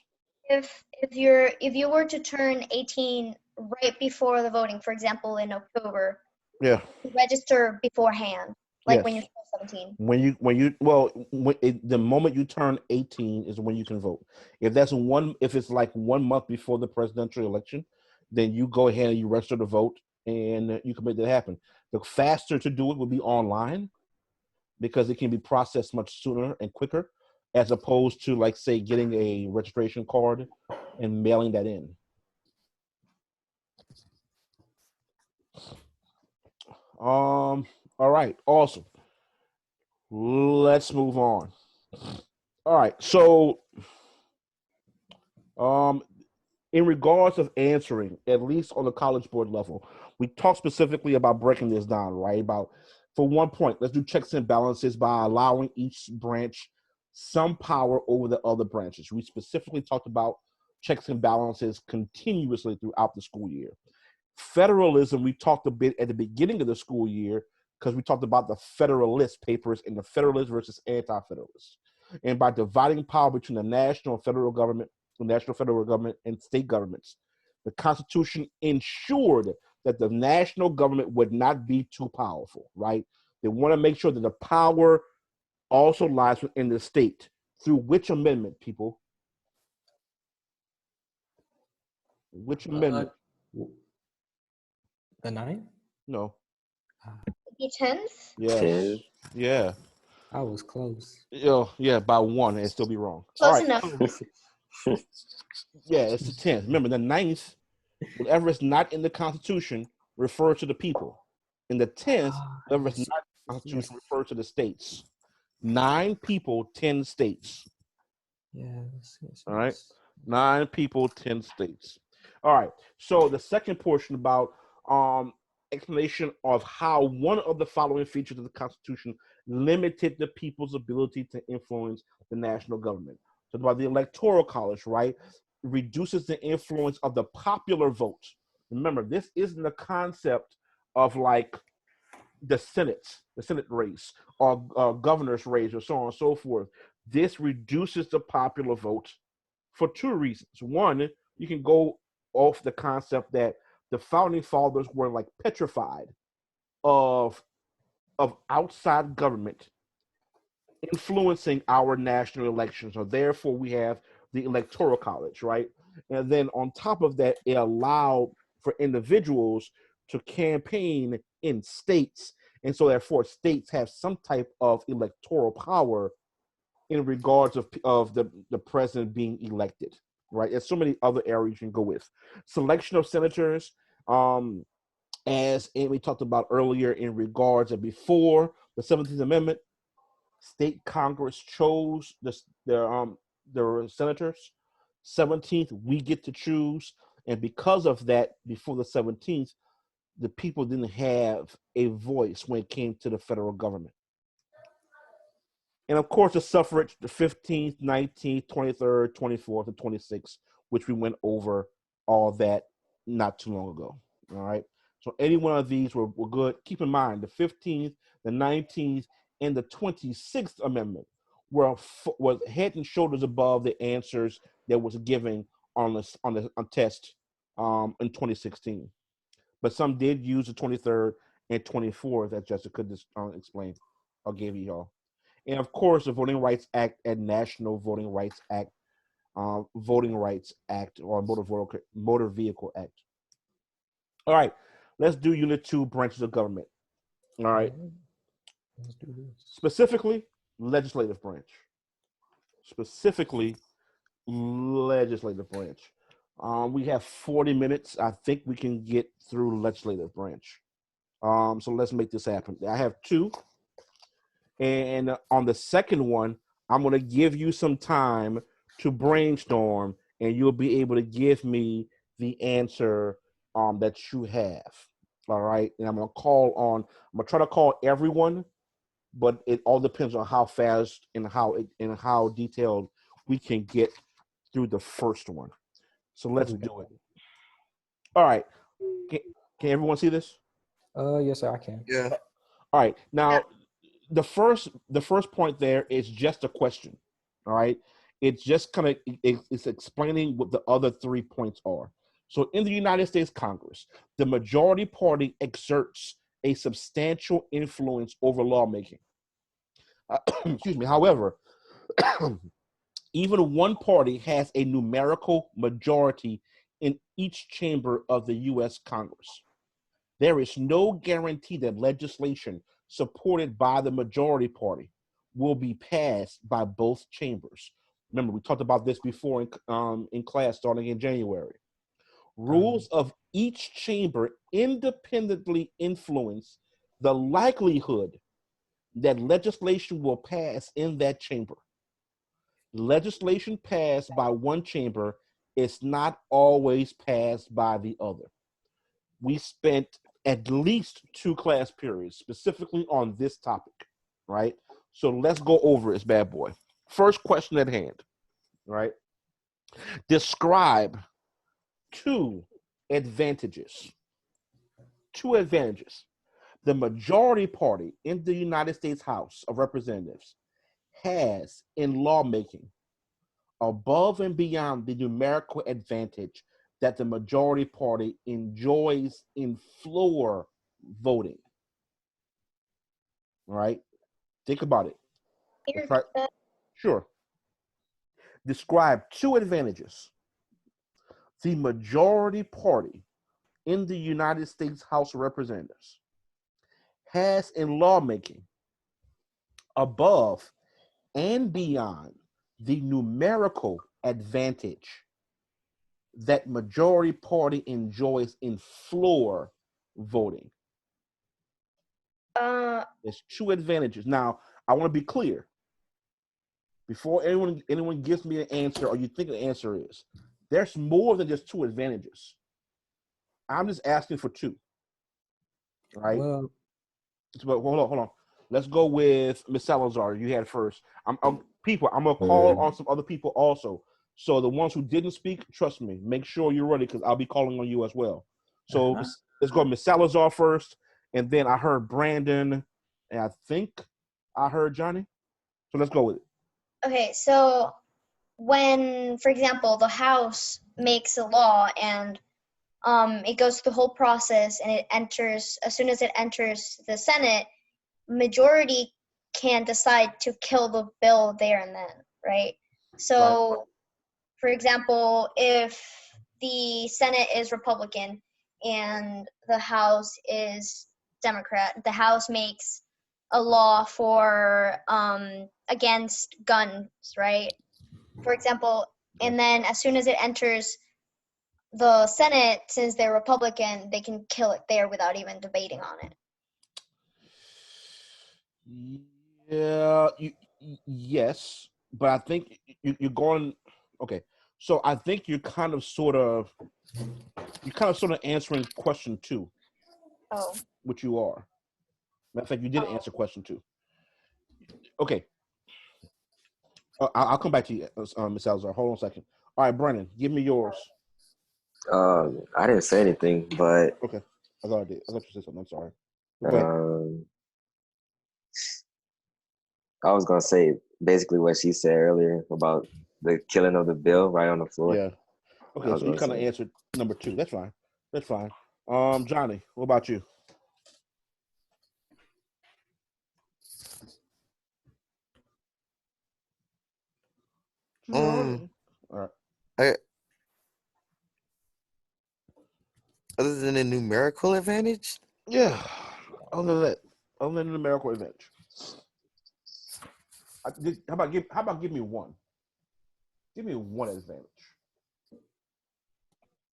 If you were to turn 18 right before the voting, for example, in October, Yeah. register beforehand, like when you're Yes. still 17. The moment you turn 18 is when you can vote. If it's like 1 month before the presidential election, then you go ahead and you register to vote, and you can make that happen. The faster to do it would be online because it can be processed much sooner and quicker, as opposed to, like, say, getting a registration card and mailing that in. All right, awesome. Let's move on. All right, so um, in regards of answering, at least on the college board level, we talked specifically about breaking this down, right? About, for one point, let's do checks and balances by allowing each branch some power over the other branches. We specifically talked about checks and balances continuously throughout the school year. Federalism, we talked a bit at the beginning of the school year because we talked about the Federalist Papers and the Federalist versus Anti-Federalist. And by dividing power between the national and federal government, the national federal government, and state governments, the Constitution ensured that the national government would not be too powerful, right? They want to make sure that the power also lies within the state. Through which amendment, people? Which Uh, amendment? the ninth? No. The 10th? Yes. 10. Yeah. I was close. Yeah, by one, and still be wrong. All Close right. enough. Yeah, it's the 10th. Remember, the ninth, whatever is not in the Constitution, refers to the people. In the 10th, whatever is Yes, not in the yes, Constitution refers to the states. 9 people, 10 states. yes, All right. yes. 9 people, 10 states. All right. So the second portion about explanation of how one of the following features of the Constitution limited the people's ability to influence the national government. So about the Electoral College, right, reduces the influence of the popular vote. Remember, this isn't the concept of like the Senate race, or governor's race, or so on and so forth. This reduces the popular vote for two reasons. One, you can go off the concept that the founding fathers were like petrified of outside government influencing our national elections. So therefore, we have the Electoral College, right? And then on top of that, it allowed for individuals to campaign in states, and so therefore, states have some type of electoral power in regards of the president being elected. right? There's so many other areas you can go with. Selection of senators, as Amy talked about earlier in regards of before the 17th Amendment, state Congress chose their senators. 17th, we get to choose. And because of that, before the 17th, the people didn't have a voice when it came to the federal government. And of course, the suffrage, the 15th, 19th, 23rd, 24th, and 26th, which we went over all that not too long ago. All right. So any one of these were good. Keep in mind, the 15th, the 19th, and the 26th Amendment were head and shoulders above the answers that was given on the test in 2016. But some did use the 23rd and 24th, that Jessica just explained or gave y'all. And of course, the Voting Rights Act and National Voting Rights Act, Voting Rights Act, or Motor Vehicle Act. All right, let's do Unit 2, branches of government. All right. Let's do this. Specifically, legislative branch. Specifically, legislative branch. We have 40 minutes. I think we can get through legislative branch. So let's make this happen. I have 2. And on the second one, I'm going to give you some time to brainstorm, and you'll be able to give me the answer that you have. All right. And I'm going to try to call everyone, but it all depends on how fast and how detailed we can get through the first one. So let's do it. All right. Can everyone see this? Yes, sir, I can. Yeah. All right. Now, the first point there is just a question. All right. It's just it's explaining what the other 3 points are. So in the United States Congress, the majority party exerts a substantial influence over lawmaking. Excuse me. However, even one party has a numerical majority in each chamber of the U.S. Congress. There is no guarantee that legislation supported by the majority party will be passed by both chambers. Remember, we talked about this before in class starting in January. Rules of each chamber independently influence the likelihood that legislation will pass in that chamber. Legislation passed by one chamber is not always passed by the other. We spent at least 2 class periods specifically on this topic, right? So let's go over this bad boy. First question at hand, right? Describe 2 advantages. 2 advantages. The majority party in the United States House of Representatives has in lawmaking above and beyond the numerical advantage that the majority party enjoys in floor voting. All right? Think about it. That's right. Sure. Describe 2 advantages. The majority party in the United States House of Representatives has in lawmaking above and beyond the numerical advantage that majority party enjoys in floor voting. There's 2 advantages. Now, I want to be clear. Before anyone gives me an answer or you think the answer is, there's more than just 2 advantages. I'm just asking for 2. Right? Well, But hold on. Let's go with Ms. Salazar. You had first. I'm gonna call on some other people also. So the ones who didn't speak, trust me, make sure you're ready because I'll be calling on you as well. So let's go Ms. Salazar first, and then I heard Brandon, and I think I heard Johnny. So let's go with it. Okay, so when, for example, the House makes a law and it goes through the whole process and it enters, as soon as it enters the Senate, majority can decide to kill the bill there and then, right? So, for example, if the Senate is Republican and the House is Democrat, the House makes a law for against guns, right? For example, And then as soon as it enters the Senate, since they're Republican, they can kill it there without even debating on it. Yeah, yes, but I think you're going. Okay, so I think you're kind of sort of answering question 2, Oh. which you are. Matter of fact, you did answer question 2. Okay, I'll come back to you, Ms. Salazar. Hold on a second. All right, Brennan, give me yours. I didn't say anything, but Okay, I thought I did. I thought you said something. I'm sorry. Okay. I was gonna say basically what she said earlier about the killing of the bill right on the floor. Yeah. Okay, so you kind of answered number 2. That's fine. That's fine. Johnny, what about you? All right. Other than a numerical advantage? Yeah. Other than the numerical advantage. How about give me one? Give me one advantage.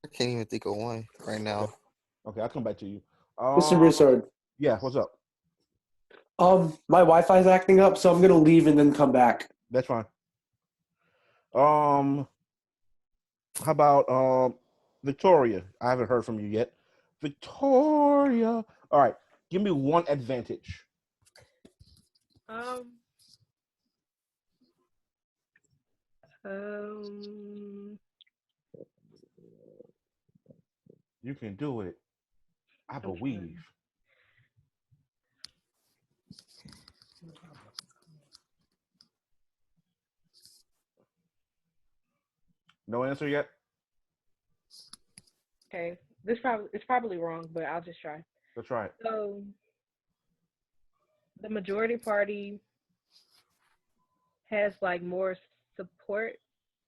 I can't even think of one right now. Okay, I'll come back to you. Mr. Broussard. Yeah, what's up? My Wi-Fi is acting up, so I'm gonna leave and then come back. That's fine. How about Victoria? I haven't heard from you yet. Victoria. All right, give me one advantage. You can do it. I believe. No answer yet? Okay. It's probably wrong, but I'll just try. Let's try it. So the majority party has like more support,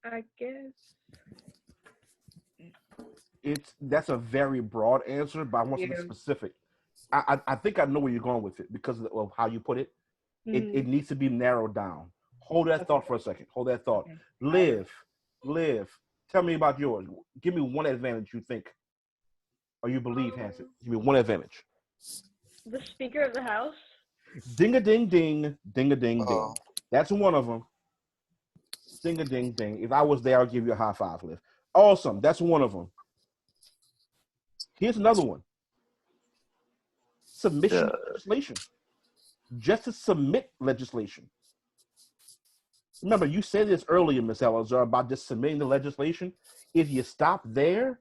I guess. That's a very broad answer, but I want to be specific. I think I know where you're going with it because of how you put it. Mm-hmm. It needs to be narrowed down. Hold that thought for a second. Hold that thought. Okay. Liv, tell me about yours. Give me one advantage you think or you believe has it. Give me one advantage. The Speaker of the House. Ding a ding ding, ding a ding ding. That's one of them. Ding a ding ding. If I was there, I'll give you a high five, Liv. Awesome. That's one of them. Here's another one. Submission of legislation. Just to submit legislation. Remember, you said this earlier, Ms. Salazar, about just submitting the legislation. If you stop there,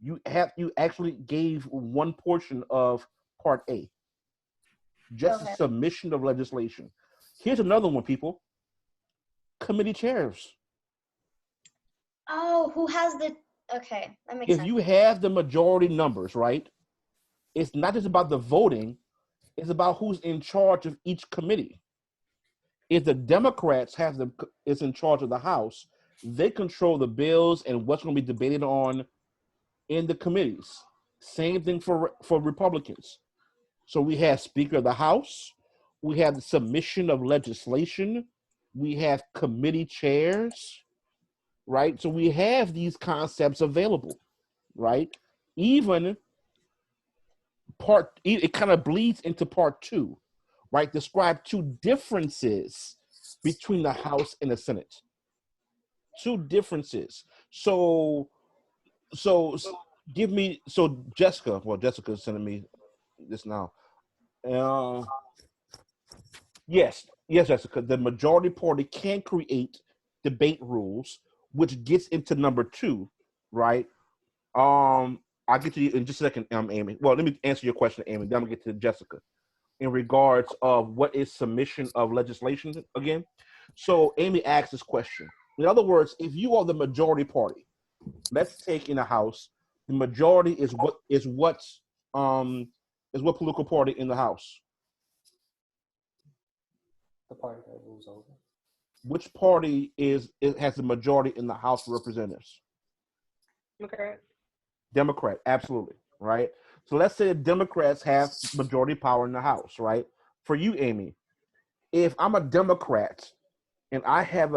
you actually gave one portion of Part A. Just a submission of legislation. Here's another one, people. Committee chairs. Oh, who has the... Okay, that makes sense. If you have the majority numbers, right, it's not just about the voting, it's about who's in charge of each committee. If the Democrats is in charge of the House, they control the bills and what's going to be debated on in the committees. Same thing for Republicans. So we have Speaker of the House, we have the submission of legislation, we have committee chairs, right? So we have these concepts available, right? Even it kind of bleeds into part 2, right? Describe 2 differences between the House and the Senate. 2 differences. So Jessica, Jessica's sending me this now. Yes, Jessica, the majority party can create debate rules, which gets into number 2, right? I'll get to you in just a second, Amy. Well, let me answer your question, Amy. Then I'm gonna get to Jessica in regards of what is submission of legislation again. So Amy asked this question. In other words, if you are the majority party, let's take in the House, the majority is what political party in the House? The party that rules over. Which party has the majority in the House of Representatives? Democrat, absolutely, right? So let's say the Democrats have majority power in the House, right? For you, Amy, if I'm a Democrat and I have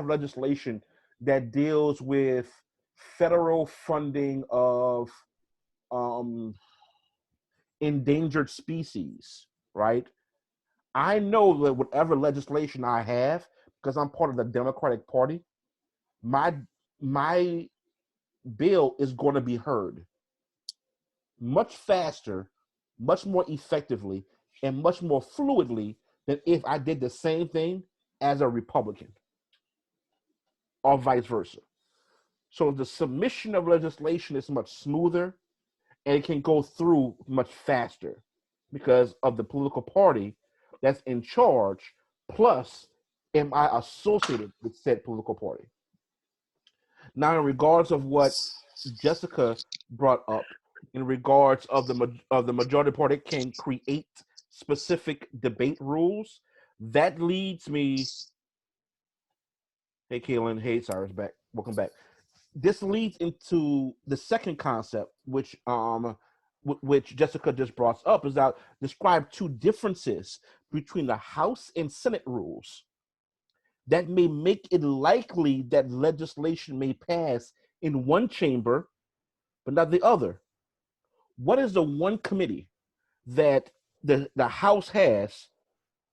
legislation that deals with federal funding of endangered species, right? I know that whatever legislation I have, because I'm part of the Democratic Party, my bill is going to be heard much faster, much more effectively, and much more fluidly than if I did the same thing as a Republican, or vice versa. So the submission of legislation is much smoother, and it can go through much faster because of the political party that's in charge, plus am I associated with said political party. Now, in regards of what Jessica brought up, in regards of the majority party can create specific debate rules, that leads me. Hey, Kaylin. Hey, Cyrus. Back. Welcome back. This leads into the second concept, which Jessica just brought up, is that describe two differences between the House and Senate rules that may make it likely that legislation may pass in one chamber, but not the other. What is the one committee that the House has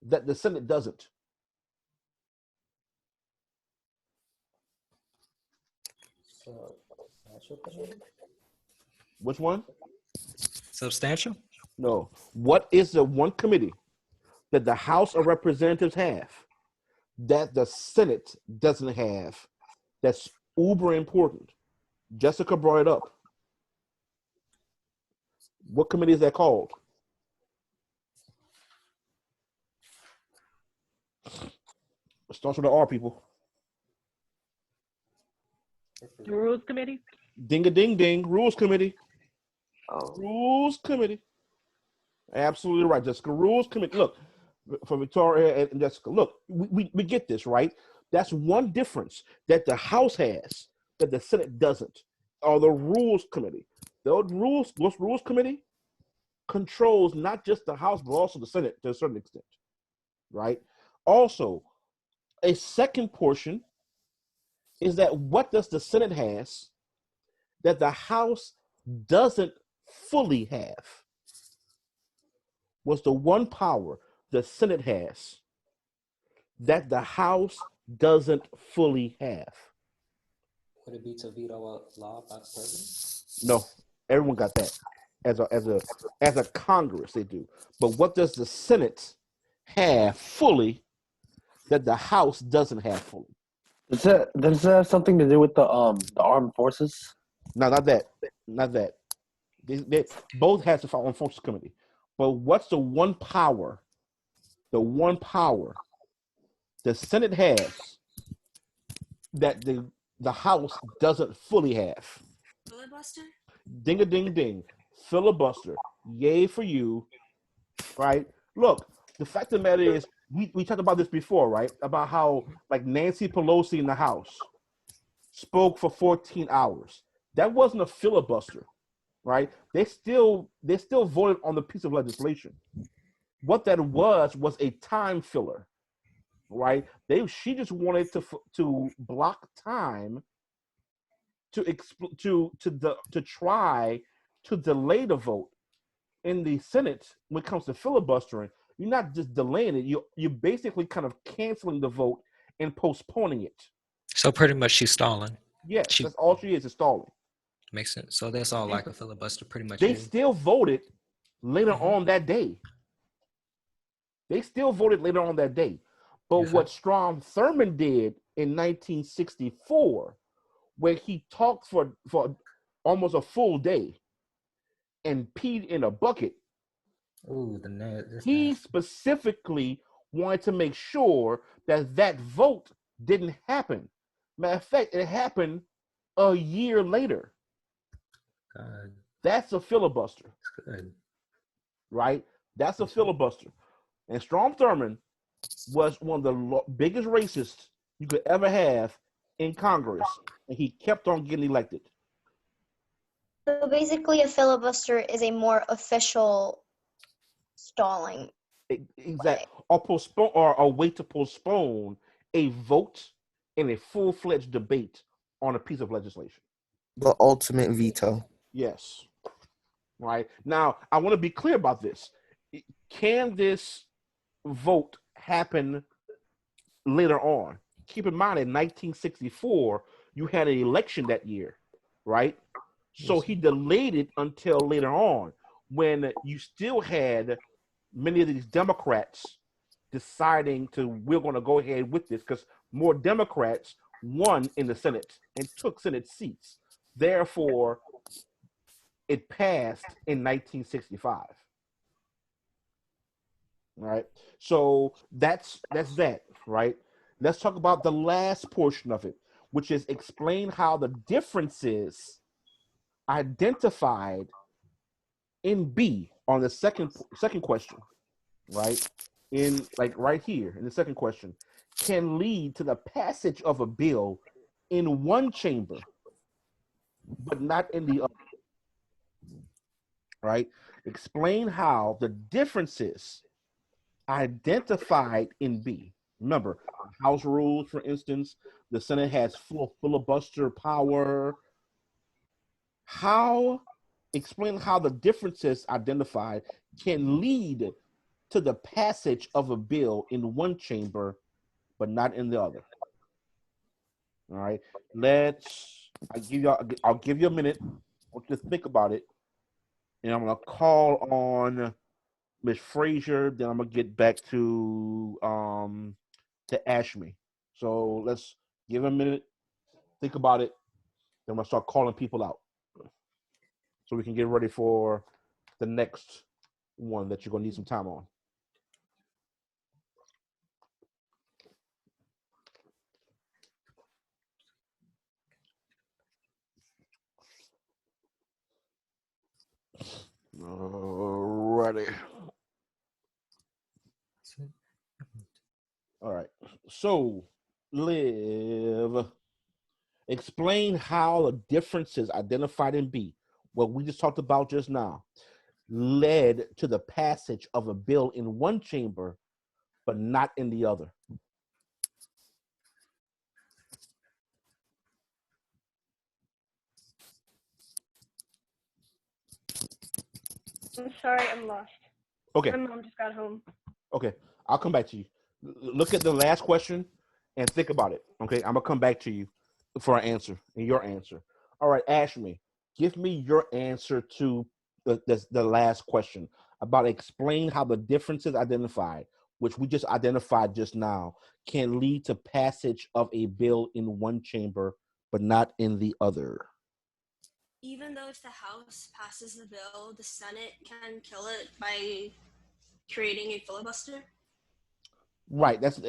that the Senate doesn't? Which one? Substantial? No. What is the one committee that the House of Representatives have that the Senate doesn't have? That's uber important. Jessica brought it up. What committee is that called? It starts with the R, people. The Rules Committee? Ding a ding ding. Rules Committee. Oh. Rules Committee. Absolutely right, Jessica. Rules Committee. Look, for Victoria and Jessica, look, we get this, right? That's one difference that the House has that the Senate doesn't, or the Rules Committee. Those Rules Committee controls not just the House, but also the Senate to a certain extent, right? Also, a second portion is that what does the Senate has that the House doesn't fully have? Was the one power the Senate has that the House doesn't fully have? Would it be to veto a law by the president? No, everyone got that. As a Congress, they do. But what does the Senate have fully that the House doesn't have fully? Does that have something to do with the armed forces? No, not that. Not that. They both has the Armed Forces Committee. But what's the one power? The one power the Senate has that the House doesn't fully have? Filibuster? Ding a ding ding. Filibuster. Yay for you. Right? Look, the fact of the matter is, we talked about this before, right? About how like Nancy Pelosi in the House spoke for 14 hours. That wasn't a filibuster, right? They still voted on the piece of legislation. What that was a time filler, right? She just wanted to block time to try to delay the vote. In the Senate, when it comes to filibustering, you're not just delaying it, you're basically kind of canceling the vote and postponing it. So pretty much she's stalling. Yes, that's all she is stalling. Makes sense. So that's all like a filibuster pretty much They is. still voted later on that day. But what Strom Thurmond did in 1964, where he talked for almost a full day and peed in a bucket, Ooh, he specifically wanted to make sure that vote didn't happen. Matter of fact, it happened a year later. God. That's a filibuster. Good. Right? That's a filibuster. And Strom Thurmond was one of the biggest racists you could ever have in Congress, and he kept on getting elected. So basically, a filibuster is a more official stalling. Exactly. Or a way to postpone a vote in a full-fledged debate on a piece of legislation. The ultimate veto. Yes. Right. Now, I want to be clear about this. Can this vote happen later on? Keep in mind, in 1964, you had an election that year, right? So he delayed it until later on, when you still had many of these Democrats deciding we're going to go ahead with this, because more Democrats won in the Senate and took Senate seats. Therefore, it passed in 1965. Right. So that's that, right? Let's talk about the last portion of it, which is explain how the differences identified in B on the second question, right? In like right here in the second question, can lead to the passage of a bill in one chamber, but not in the other. Right? Explain how the differences identified in B. Remember, House rules, for instance, the Senate has full filibuster power. Explain how the differences identified can lead to the passage of a bill in one chamber, but not in the other. All right. I'll give you a minute. I want you to think about it. And I'm gonna call on Ms. Frazier, then I'm gonna get back to Ashmi. So let's give a minute, think about it, then I'm gonna start calling people out. So we can get ready for the next one that you're gonna need some time on. Alrighty. All right. So, Liv, explain how the differences identified in B, what we just talked about just now, led to the passage of a bill in one chamber, but not in the other. I'm sorry, I'm lost. Okay. My mom just got home. Okay. I'll come back to you. Look at the last question and think about it. Okay. I'm going to come back to you for an answer and your answer. All right, Ashmi, give me your answer to the last question about explain how the differences identified, which we just identified just now, can lead to passage of a bill in one chamber, but not in the other. Even though if the House passes the bill, the Senate can kill it by creating a filibuster? Right, that's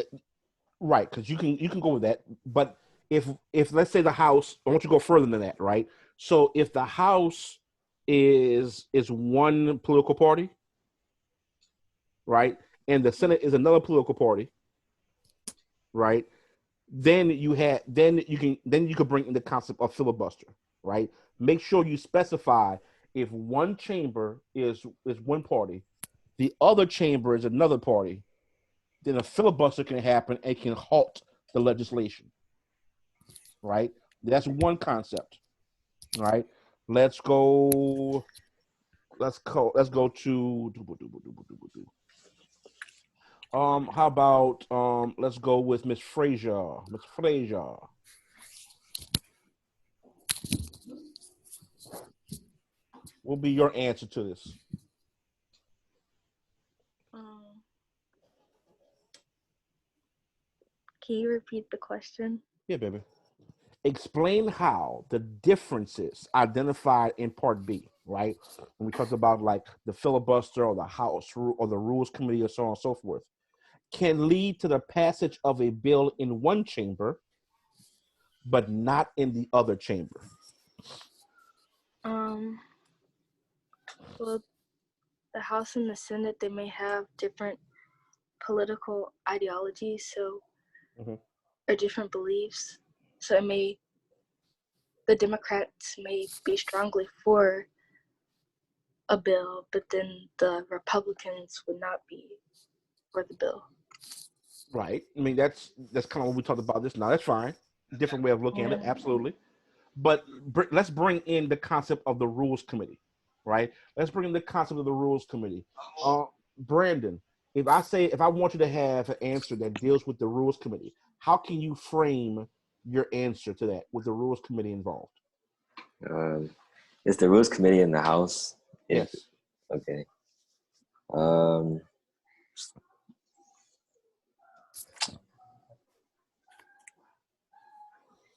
right, because you can go with that. But if let's say the House, I want you to go further than that, right? So if the House is one political party, right, and the Senate is another political party, right, then you can bring in the concept of filibuster, right? Make sure you specify if one chamber is one party, the other chamber is another party, then a filibuster can happen and can halt the legislation, right? That's one concept, right? Let's go to how about let's go with Miss Frazier. Miss Frazier. What will be your answer to this? Can you repeat the question? Yeah, baby. Explain how the differences identified in Part B, right? When we talked about like the filibuster or the House or the Rules Committee or so on and so forth, can lead to the passage of a bill in one chamber, but not in the other chamber. Well, the House and the Senate, they may have different political ideologies, so or different beliefs. So the Democrats may be strongly for a bill, but then the Republicans would not be for the bill. Right. I mean, that's kind of what we talked about this now. That's fine. Different way of looking at it. Absolutely. But let's bring in the concept of the rules committee, right? Let's bring in the concept of the rules committee. Brandon, if I want you to have an answer that deals with the rules committee, how can you frame your answer to that with the rules committee involved? Is the rules committee in the House? Yes. Okay.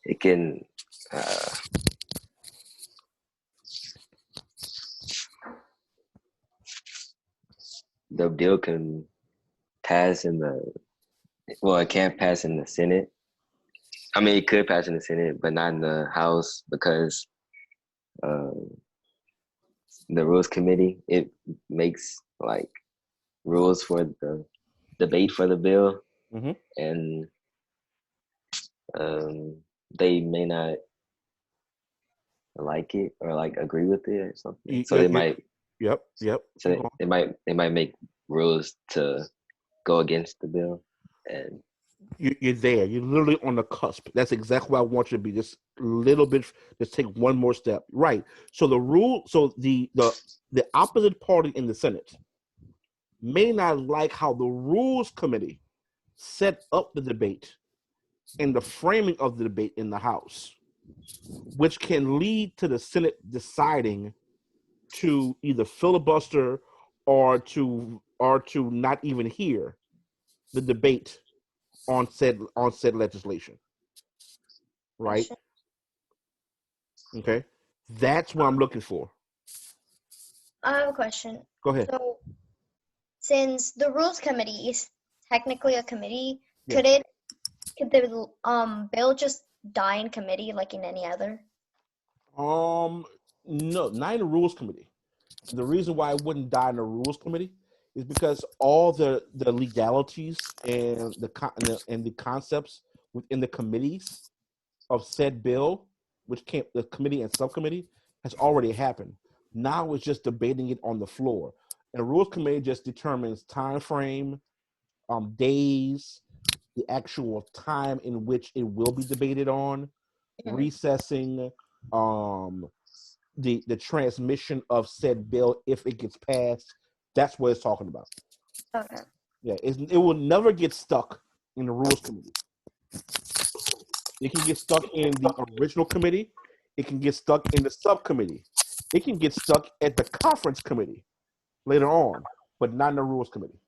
It can. The bill can pass in the. Well, it can't pass in the Senate. I mean, it could pass in the Senate, but not in the House because the rules committee, it makes like rules for the debate for the bill, and they may not like it or like agree with it or something. So they might. Yep. So they might make rules to go against the bill, and you're there. You're literally on the cusp. That's exactly where I want you to be. Just a little bit. Just take one more step. Right. So the opposite party in the Senate may not like how the rules committee set up the debate and the framing of the debate in the House, which can lead to the Senate deciding to either filibuster or to not even hear the debate on said legislation. Right? Okay. That's what I'm looking for. I have a question. Go ahead. So, since the rules committee is technically a committee, Yes. could the bill just die in committee like in any other? No, not in the rules committee. The reason why it wouldn't die in the rules committee is because all the legalities and the concepts within the committees of said bill, which came the committee and subcommittee, has already happened. Now it's just debating it on the floor. And the rules committee just determines time frame, days, the actual time in which it will be debated on, recessing, the transmission of said bill if it gets passed. That's what it's talking about. Okay. Yeah, it will never get stuck in the rules committee. It can get stuck in the original committee. It can get stuck in the subcommittee. It can get stuck at the conference committee later on, but not in the rules committee.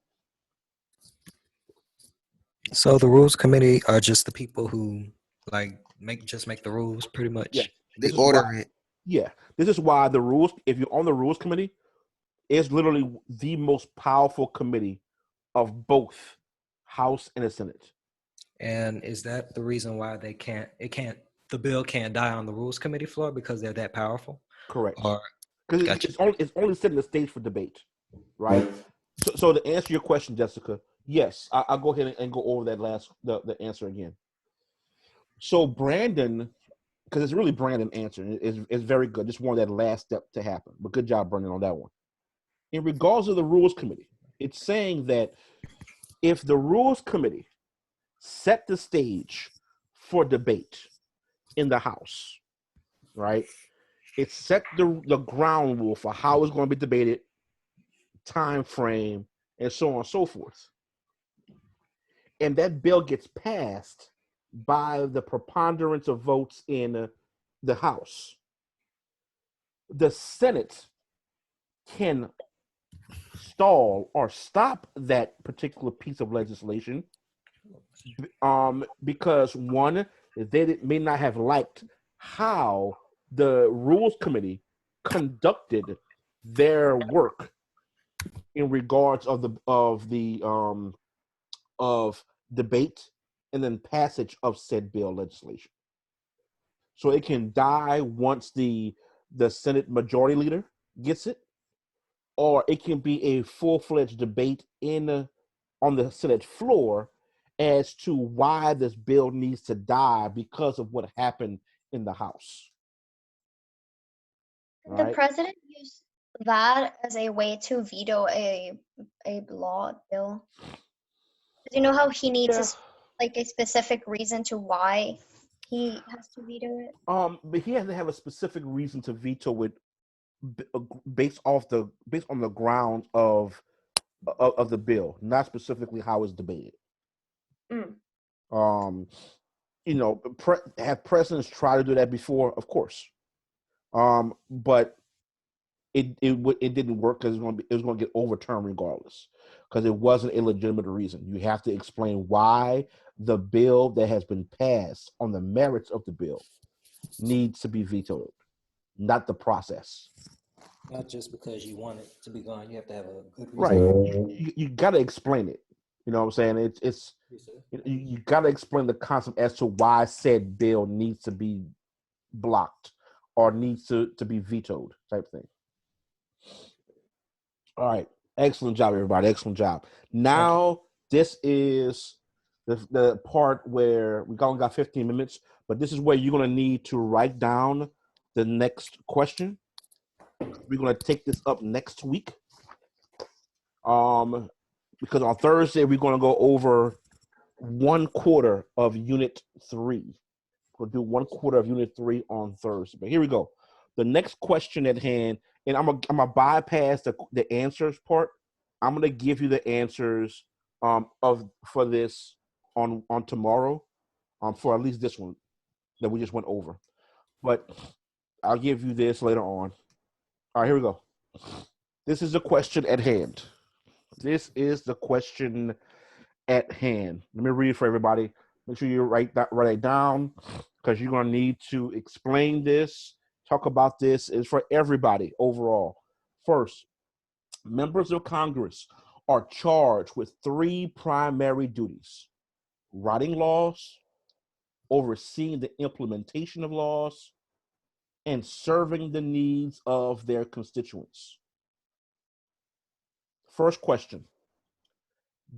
So the rules committee are just the people who like make the rules pretty much. Yeah. They order it. Yeah. This is why the rules, if you're on the rules committee, it's literally the most powerful committee of both House and the Senate. And is that the reason why the bill can't die on the rules committee floor because they're that powerful? Correct. Or because gotcha. it's only setting the stage for debate, right? So to answer your question, Jessica, yes, I'll go ahead and go over that the answer again. So Brandon, because it's really Brandon answering, is very good. Just wanted that last step to happen, but good job, Brandon, on that one. In regards to the rules committee, it's saying that if the rules committee set the stage for debate in the House, right? It set the ground rule for how it's going to be debated, time frame, and so on and so forth. And that bill gets passed by the preponderance of votes in the House. The Senate can stall or stop that particular piece of legislation because one, they may not have liked how the Rules Committee conducted their work in regards of debate and then passage of said bill legislation. So it can die once the Senate Majority Leader gets it, or it can be a full-fledged debate on the Senate floor as to why this bill needs to die because of what happened in the House. The president used that as a way to veto a law bill. Do you know how he needs Yeah. like a specific reason to why he has to veto it? But he has to have a specific reason to veto it based on the grounds of the bill, not specifically how it's debated. Mm. Have presidents tried to do that before? Of course. But it didn't work because it was going to get overturned regardless, because it wasn't a legitimate reason. You have to explain why the bill that has been passed on the merits of the bill needs to be vetoed, not the process. Not just because you want it to be gone, you have to have a good reason. Right. You got to explain it. You know what I'm saying? You got to explain the concept as to why said bill needs to be blocked or needs to be vetoed, type thing. All right. Excellent job, everybody. Excellent job. Now, this is the part where we only got 15 minutes, but this is where you're going to need to write down the next question. We're going to take this up next week. Because on Thursday, we're going to go over 1/4 of Unit 3. We'll do 1/4 of Unit 3 on Thursday. But here we go. The next question at hand, and I'm gonna bypass the answers part. I'm gonna give you the answers for this on tomorrow, for at least this one that we just went over. But I'll give you this later on. All right, here we go. This is the question at hand. This is the question at hand. Let me read it for everybody. Make sure you write it down, because you're going to need to explain this, talk about this. It's for everybody overall. First, members of Congress are charged with 3 primary duties: writing laws, overseeing the implementation of laws, and serving the needs of their constituents. First question: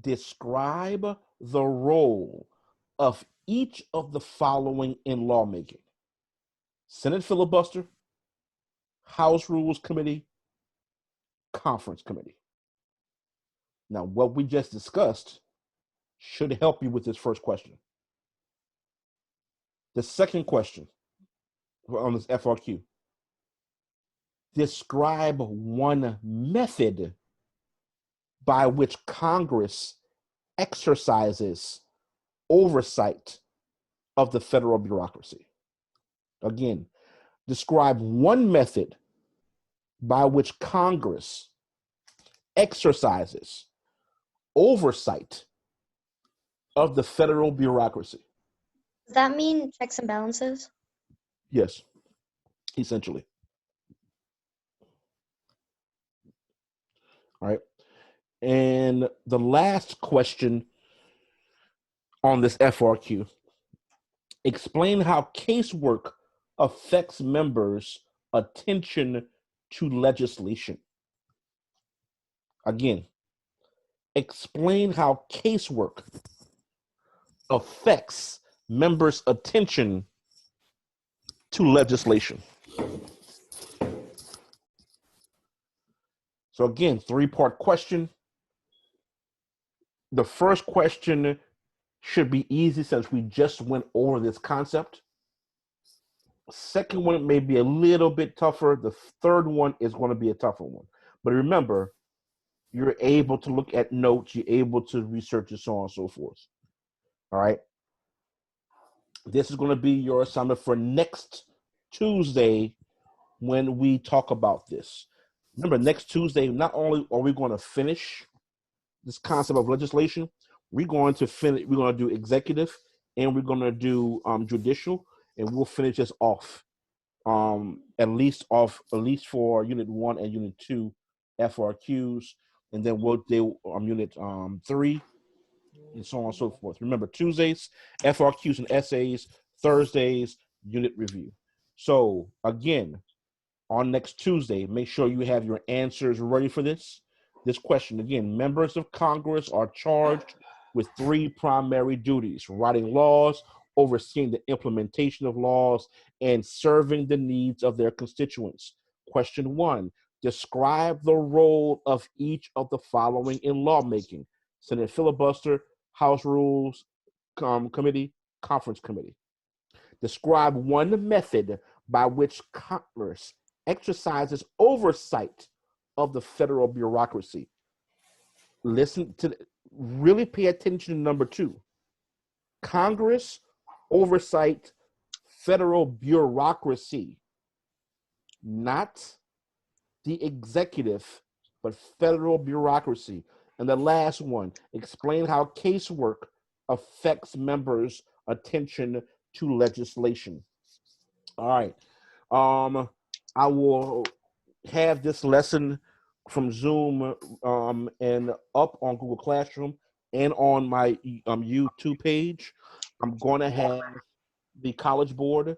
describe the role of each of the following in lawmaking: Senate filibuster, House Rules Committee, Conference Committee. Now, what we just discussed should help you with this first question. The second question on this FRQ: describe one method by which Congress exercises oversight of the federal bureaucracy. Again, describe one method by which Congress exercises oversight of the federal bureaucracy. Does that mean checks and balances? Yes, essentially. All right. And the last question on this FRQ: explain how casework affects members' attention to legislation. Again, explain how casework affects members' attention to legislation. So again, 3-part question. The first question should be easy since we just went over this concept. Second one may be a little bit tougher. The third one is going to be a tougher one. But remember, you're able to look at notes, you're able to research and so on and so forth. All right. This is going to be your assignment for next Tuesday when we talk about this. Remember, next Tuesday, not only are we going to finish this concept of legislation, we're going to do executive, and we're going to do judicial, and we'll finish this off, at least for Unit 1 and Unit 2 FRQs, and then we'll do Unit 3, and so on and so forth. Remember, Tuesdays, FRQs and essays; Thursdays, unit review. So again, on next Tuesday, make sure you have your answers ready for this question. Again, members of Congress are charged with 3 primary duties: writing laws, overseeing the implementation of laws, and serving the needs of their constituents. Question 1, describe the role of each of the following in lawmaking: Senate filibuster, House Rules Committee, Conference Committee. Describe one method by which Congress exercises oversight of the federal bureaucracy. Listen to, really pay attention to number 2. Congress oversight federal bureaucracy, not the executive, but federal bureaucracy. And the last one, explain how casework affects members' attention to legislation. All right. I will have this lesson from Zoom and up on Google Classroom and on my YouTube page. I'm going to have the College Board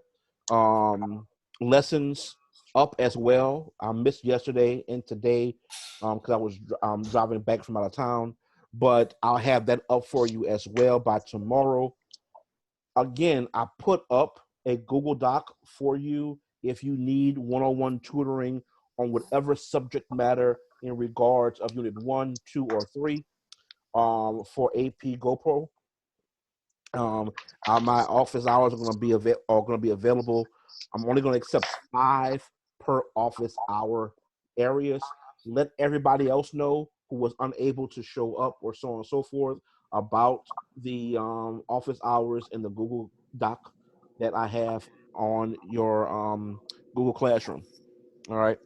lessons up as well. I missed yesterday and today because I was driving back from out of town, but I'll have that up for you as well by tomorrow. Again, I put up a Google Doc for you if you need one-on-one tutoring on whatever subject matter in regards of Unit 1, 2, or 3 for AP GoPro. My office hours are going to be available. I'm only going to accept 5 per office hour areas. Let everybody else know who was unable to show up or so on and so forth about the office hours in the Google Doc that I have on your Google Classroom. All right.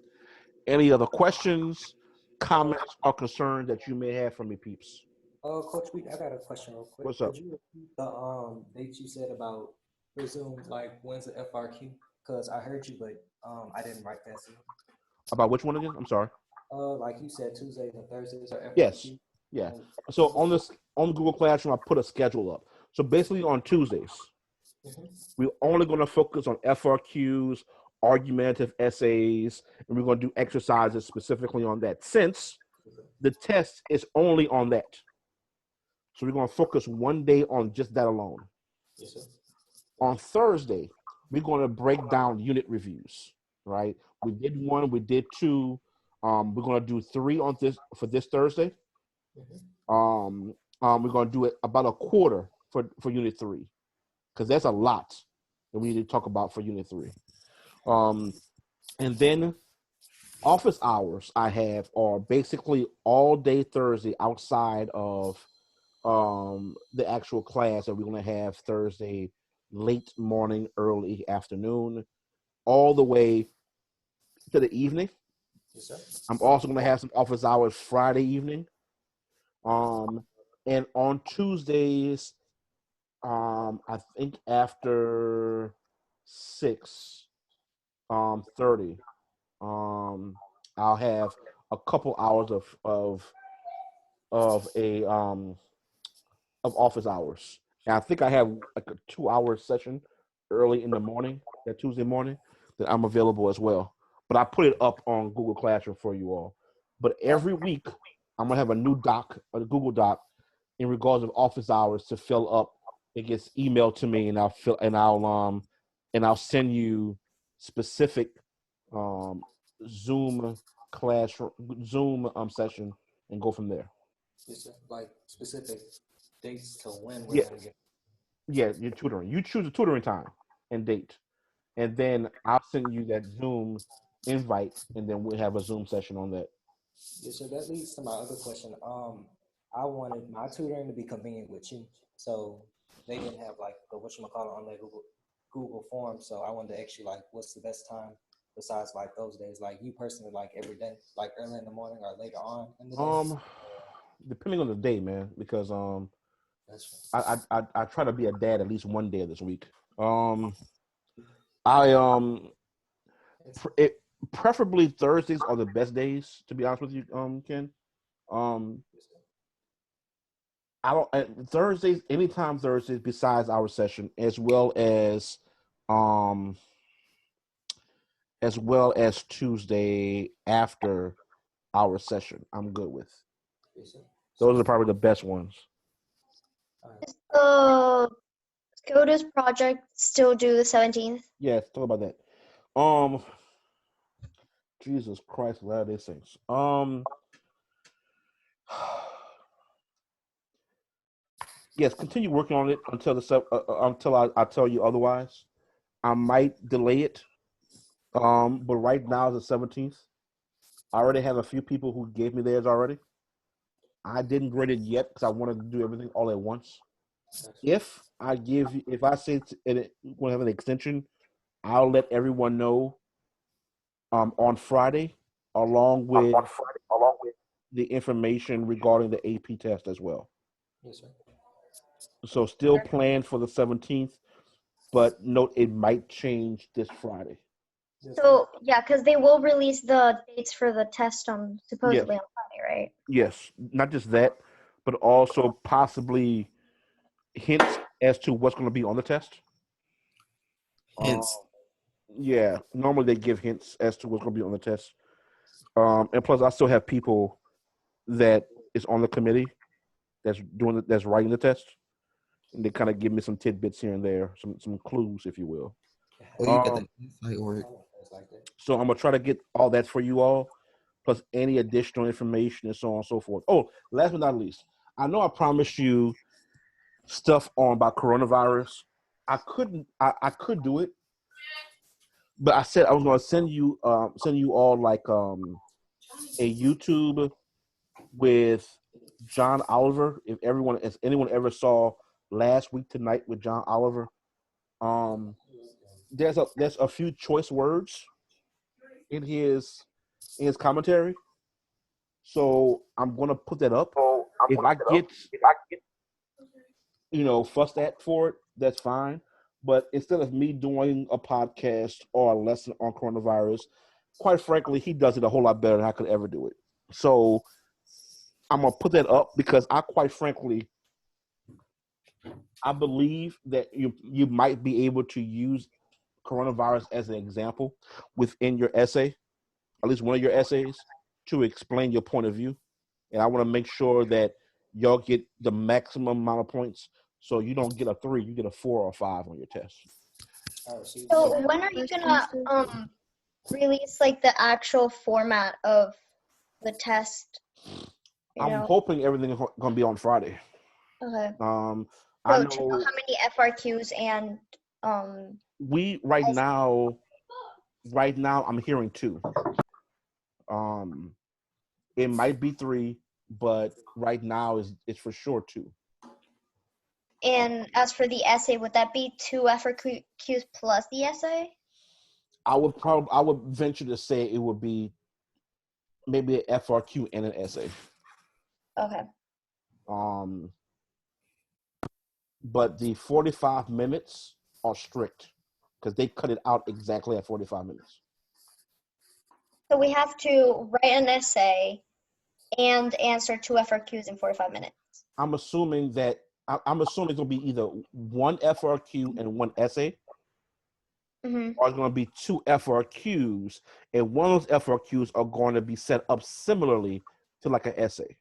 Any other questions, comments, or concerns that you may have for me, peeps? Coach Week, I got a question real quick. What's up? Could you repeat the dates you said about resume, like when's the FRQ? Because I heard you, but I didn't write that. About which one again? I'm sorry. Like you said, Tuesdays and Thursdays are FRQ. Yes. Yeah. So on Google Classroom, I put a schedule up. So basically on Tuesdays, we're only going to focus on FRQs, argumentative essays, and we're going to do exercises specifically on that since the test is only on that. So we're going to focus one day on just that alone. Yes, sir. On Thursday, we're going to break down unit reviews, right? We did 1, we did 2. We're going to do 3 on this Thursday. We're going to do it about a quarter for Unit 3 because that's a lot that we need to talk about for Unit 3. And then office hours I have are basically all day Thursday outside of the actual class that we're going to have Thursday late morning, early afternoon, all the way to the evening. Yes, sir. I'm also going to have some office hours Friday evening. And on Tuesdays, I think after 6:30, I'll have a couple hours of office hours. And I think I have like a 2-hour session early in the morning, that Tuesday morning, that I'm available as well. But I put it up on Google Classroom for you all. But every week, I'm gonna have a new doc, a Google Doc, in regards of office hours to fill up. It gets emailed to me, and I'll send you specific Zoom session and go from there. Yes, sir. Like specific dates to when we're Yeah. gonna get. Yeah, you're tutoring. You choose a tutoring time and date, and then I'll send you that Zoom invite, and then we'll have a Zoom session on that. Yes, sir. That leads to my other question. I wanted my tutoring to be convenient with you, so they didn't have like the whatchamacallit on their Google form. So I wanted to ask you like, what's the best time besides like those days, like you personally, like every day, like early in the morning or later on in the day? Depending on the day, man, because That's I try to be a dad at least one day of this week. Preferably Thursdays are the best days, to be honest with you, Ken. Thursdays, anytime Thursdays besides our session, as well as Tuesday after our session, I'm good with. Those are probably the best ones. SCOTUS project still due the 17th? Yeah, talk about that. Jesus Christ, a lot of these things. Yes, continue working on it until until I tell you otherwise. I might delay it. But right now is the 17th. I already have a few people who gave me theirs already. I didn't grade it yet because I wanted to do everything all at once. If I say we'll have an extension, I'll let everyone know on Friday, along with the information regarding the AP test as well. Yes, sir. So still planned for the 17th, but note it might change this Friday. So yeah, because they will release the dates for the test on supposedly on Friday, right? Yes, not just that, but also possibly hints as to what's going to be on the test. Hints. Yeah, normally they give hints as to what's going to be on the test. And plus, I still have people that is on the committee that's writing the test, and they kind of give me some tidbits here and there, some clues, if you will. Oh, you got that insight work. So I'm gonna try to get all that for you all, plus any additional information and so on and so forth. Oh, last but not least, I know I promised you stuff on about coronavirus. I could do it, but I said I was gonna send you all like a YouTube with John Oliver. If anyone ever saw Last Week Tonight with John Oliver, there's a few choice words in his commentary. So I'm gonna put that up. If I get fussed at for it, that's fine. But instead of me doing a podcast or a lesson on coronavirus, quite frankly, he does it a whole lot better than I could ever do it. So I'm gonna put that up because I quite frankly I believe that you might be able to use coronavirus as an example within your essay, at least one of your essays, to explain your point of view. And I want to make sure that y'all get the maximum amount of points, so you don't get a 3, you get a 4 or 5 on your test. So when are you gonna release like the actual format of the test? I'm hoping everything is going to be on Friday. Okay. I So know to know how many FRQs and right now I'm hearing 2. It might be 3, but right now it's for sure 2. And as for the essay, would that be 2 FRQs plus the essay? I would venture to say it would be maybe an FRQ and an essay. Okay. But the 45 minutes are strict because they cut it out exactly at 45 minutes. So we have to write an essay and answer 2 FRQs in 45 minutes. I'm assuming it's going to be either 1 FRQ and 1 essay, Mm-hmm. or it's going to be 2 FRQs, and one of those FRQs are going to be set up similarly to like an essay.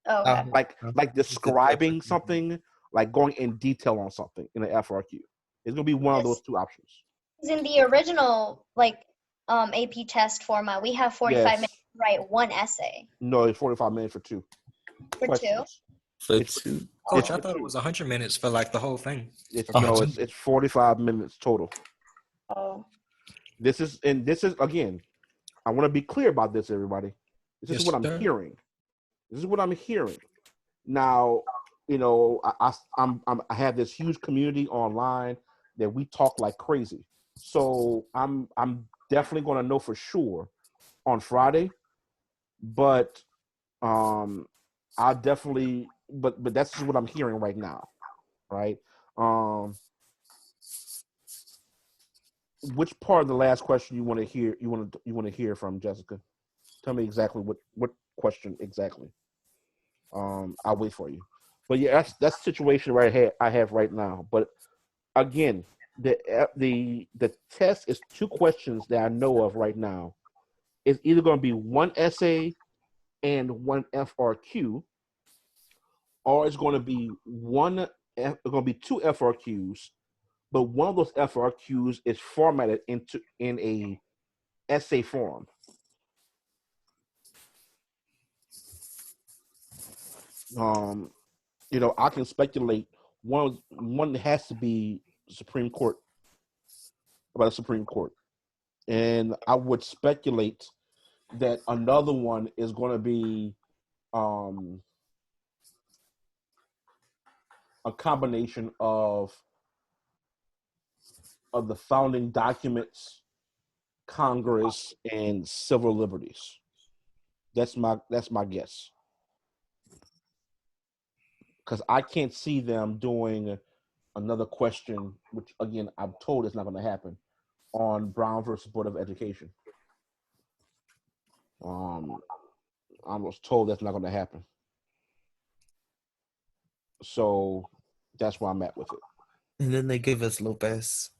Okay. Like describing something, like going in detail on something in an FRQ. It's going to be one of those 2 options. In the original AP test format, we have 45 minutes to write 1 essay. No, it's 45 minutes for 2. For questions. 2? For 2. Coach, I thought it was 100 minutes for like the whole thing. It's 45 minutes total. Oh. This is again, I want to be clear about this, everybody. This is what I'm hearing. This is what I'm hearing. Now, I have this huge community online that we talk like crazy. So I'm definitely going to know for sure on Friday, but I definitely but that's just what I'm hearing right now, right? Which part of the last question you want to hear? You want to hear from Jessica? Tell me exactly what question exactly. I'll wait for you. But yeah, that's the situation I have right now. But again, the test is 2 questions that I know of right now. It's either going to be 1 essay and 1 FRQ, or it's going to be 2 FRQs, but one of those FRQs is formatted in a essay form. I can speculate. One has to be Supreme Court, about the Supreme Court, and I would speculate that another one is going to be a combination of the founding documents, Congress, and civil liberties. That's my guess. Because I can't see them doing another question, which again I'm told is not going to happen, on Brown versus Board of Education. I was told that's not going to happen. So that's where I'm at with it. And then they give us Lopez.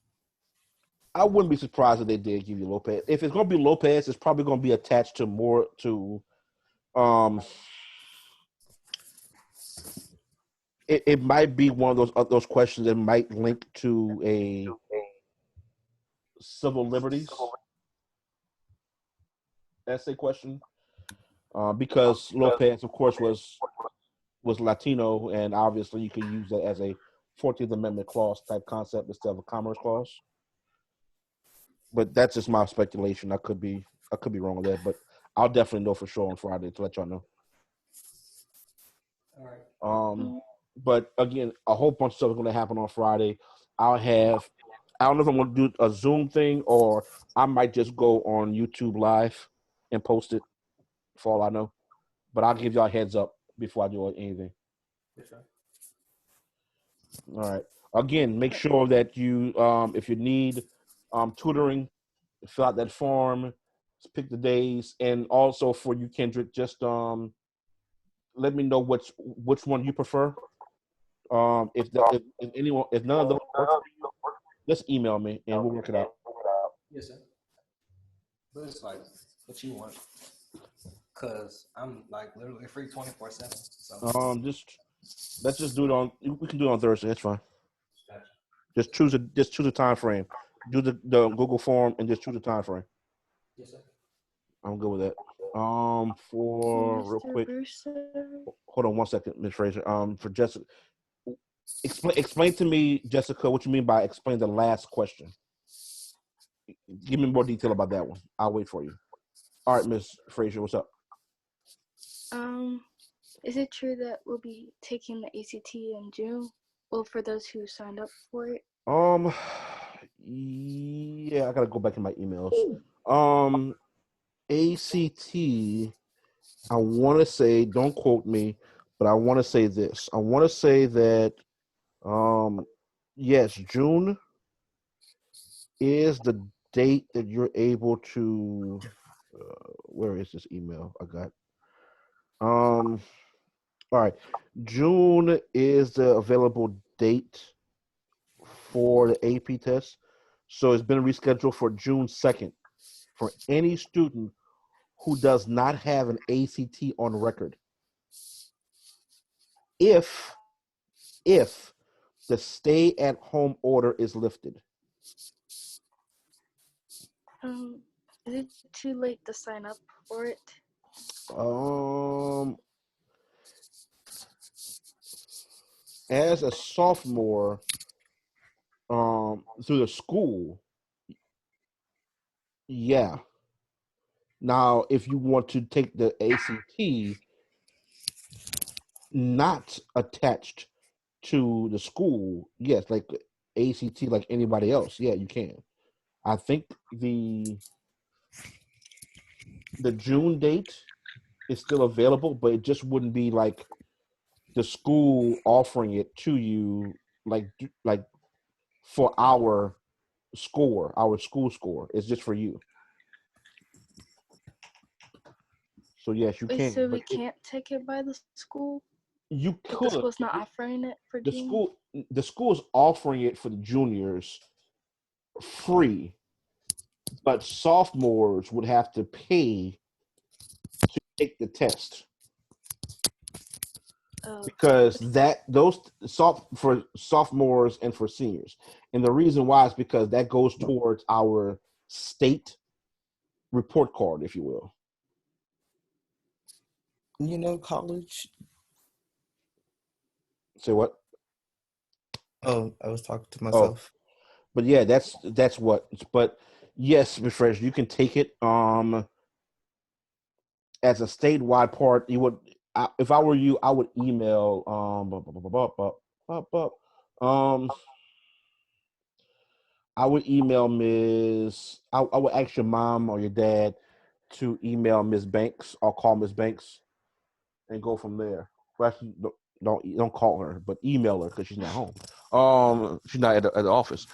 I wouldn't be surprised if they did give you Lopez. If it's going to be Lopez, it's probably going to be attached to more to it might be one of those questions that might link to a civil liberties essay question, because Lopez, of course, was Latino, and obviously you could use that as a 14th Amendment clause type concept instead of a commerce clause. But that's just my speculation. I could be wrong with that, but I'll definitely know for sure on Friday to let y'all know. All right. But again, a whole bunch of stuff is going to happen on Friday. I don't know if I'm going to do a Zoom thing or I might just go on YouTube Live and post it for all I know. But I'll give y'all a heads up before I do anything. Sure. All right. Again, make sure that you, if you need tutoring, fill out that form, pick the days, and also for you, Kendrick, just let me know which one you prefer. If none of those work for you, just email me and we'll work it out. Yes, sir. But it's like what you want, cause I'm like literally free 24/7. So Let's just do it on. We can do it on Thursday. That's fine. Gotcha. Just choose a time frame. Do the Google form and just choose a time frame. Yes, sir. I'm good with that. For real Mr. quick, Brewster. hold on one second, Ms. Fraser. For Jessica, explain to me, Jessica, what you mean by explain the last question. Give me more detail about that one. I'll wait for you. All right, Ms. Fraser, what's up? Is it true that we'll be taking the ACT in June? Well, for those who signed up for it. Yeah, I gotta go back in my emails. ACT, I want to say, don't quote me, but I want to say this. I want to say that, yes, June is the date that you're able to. Where is this email I got? All right, June is the available date for the AP test, so it's been rescheduled for June 2nd for any student who does not have an ACT on record. If the stay-at-home order is lifted. Is it too late to sign up for it? As a sophomore, through the school, yeah. Now, if you want to take the ACT not attached to the school, yes, like ACT, like anybody else, yeah, you can. I think the June date is still available, but it just wouldn't be like the school offering it to you, like for our school score. It's just for you. So yes, you Wait, can. so we can't take it by the school? You But could. the school's not offering it for June? The school is offering it for the juniors free, but sophomores would have to pay to take the test. Because for sophomores and for seniors, and the reason why is because that goes towards our state report card, if you will. College Say what? Oh, I was talking to Oh, myself. but yeah, that's what. But yes, Ms. Fresh, you can take it. As a statewide part, you would. If I were you, I would email. I would email Ms. I would ask your mom or your dad to email Ms. Banks or call Ms. Banks and go from there. Well, actually, don't call her, but email her because she's not home. She's not at the office.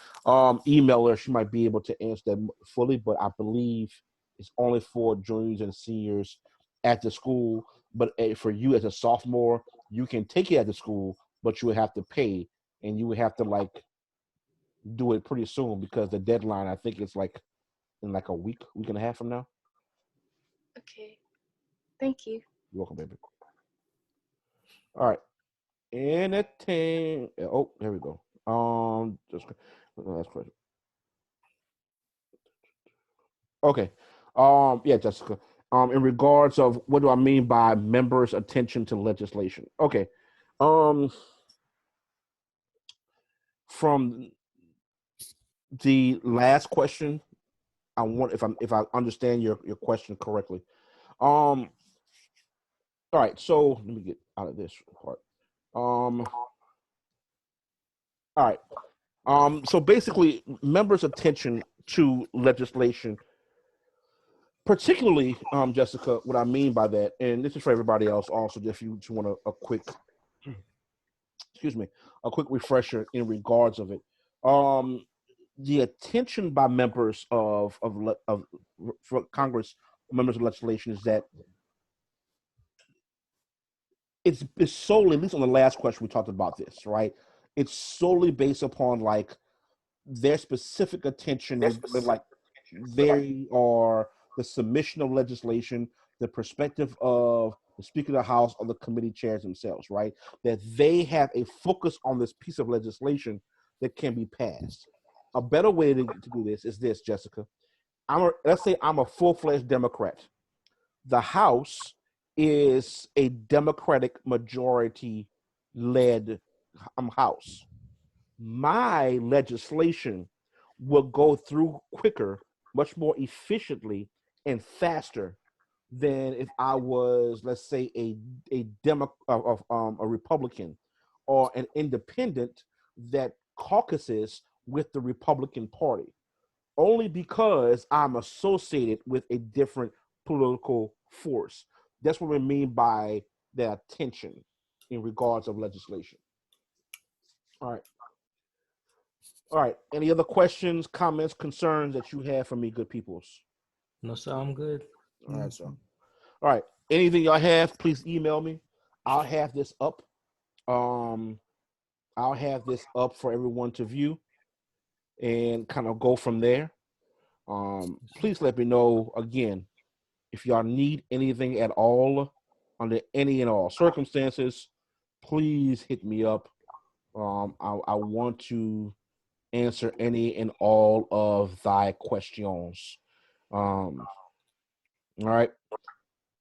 Email her. She might be able to answer that fully, but I believe it's only for juniors and seniors at the school. But for you as a sophomore, you can take it at the school, but you would have to pay, and you would have to like do it pretty soon because the deadline I think is like in like a week and a half from now. Okay. Thank you. You're welcome, baby. All right. Anything? Oh, there we go. Just last question. Okay. Yeah, Jessica. In regards of what do I mean by members' attention to legislation? Okay. From the last question, I want if I understand your question correctly. All right. So let me get out of this part. All right. So basically, members' attention to legislation, particularly, Jessica, what I mean by that, and this is for everybody else also, if you just want a quick, excuse me, a quick refresher in regards of it. The attention by members of for Congress, members of legislation, is that it's solely, at least on the last question we talked about this, right? It's solely based upon like their specific attention regarding like they are the submission of legislation, the perspective of the Speaker of the House or the committee chairs themselves, right? That they have a focus on this piece of legislation that can be passed. A better way to do this is this, Jessica. Let's say I'm a full-fledged Democrat. The House is a Democratic majority led House. My legislation will go through quicker, much more efficiently and faster than if I was, let's say, a Republican or an independent that caucuses with the Republican Party, only because I'm associated with a different political force. That's what we mean by the attention in regards of legislation. All right. All right. Any other questions, comments, concerns that you have for me, good peoples? No, sir, I'm good. All right, so. All right. Anything y'all have, please email me. I'll have this up. I'll have this up for everyone to view and kind of go from there. Please let me know again if y'all need anything at all under any and all circumstances. Please hit me up. I want to answer any and all of thy questions. All right.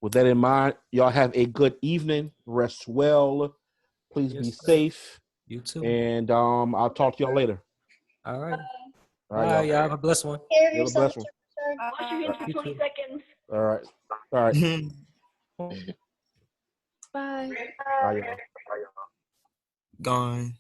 With that in mind, y'all have a good evening. Rest well. Please be safe. You too. And I'll talk to y'all later. All right. All right, Bye. y'all. Y'all have a blessed one. Care of You have a blessed yourself, one. sir. Wash your hands for 20 seconds. All right. All right. Bye. Bye, y'all. Gone.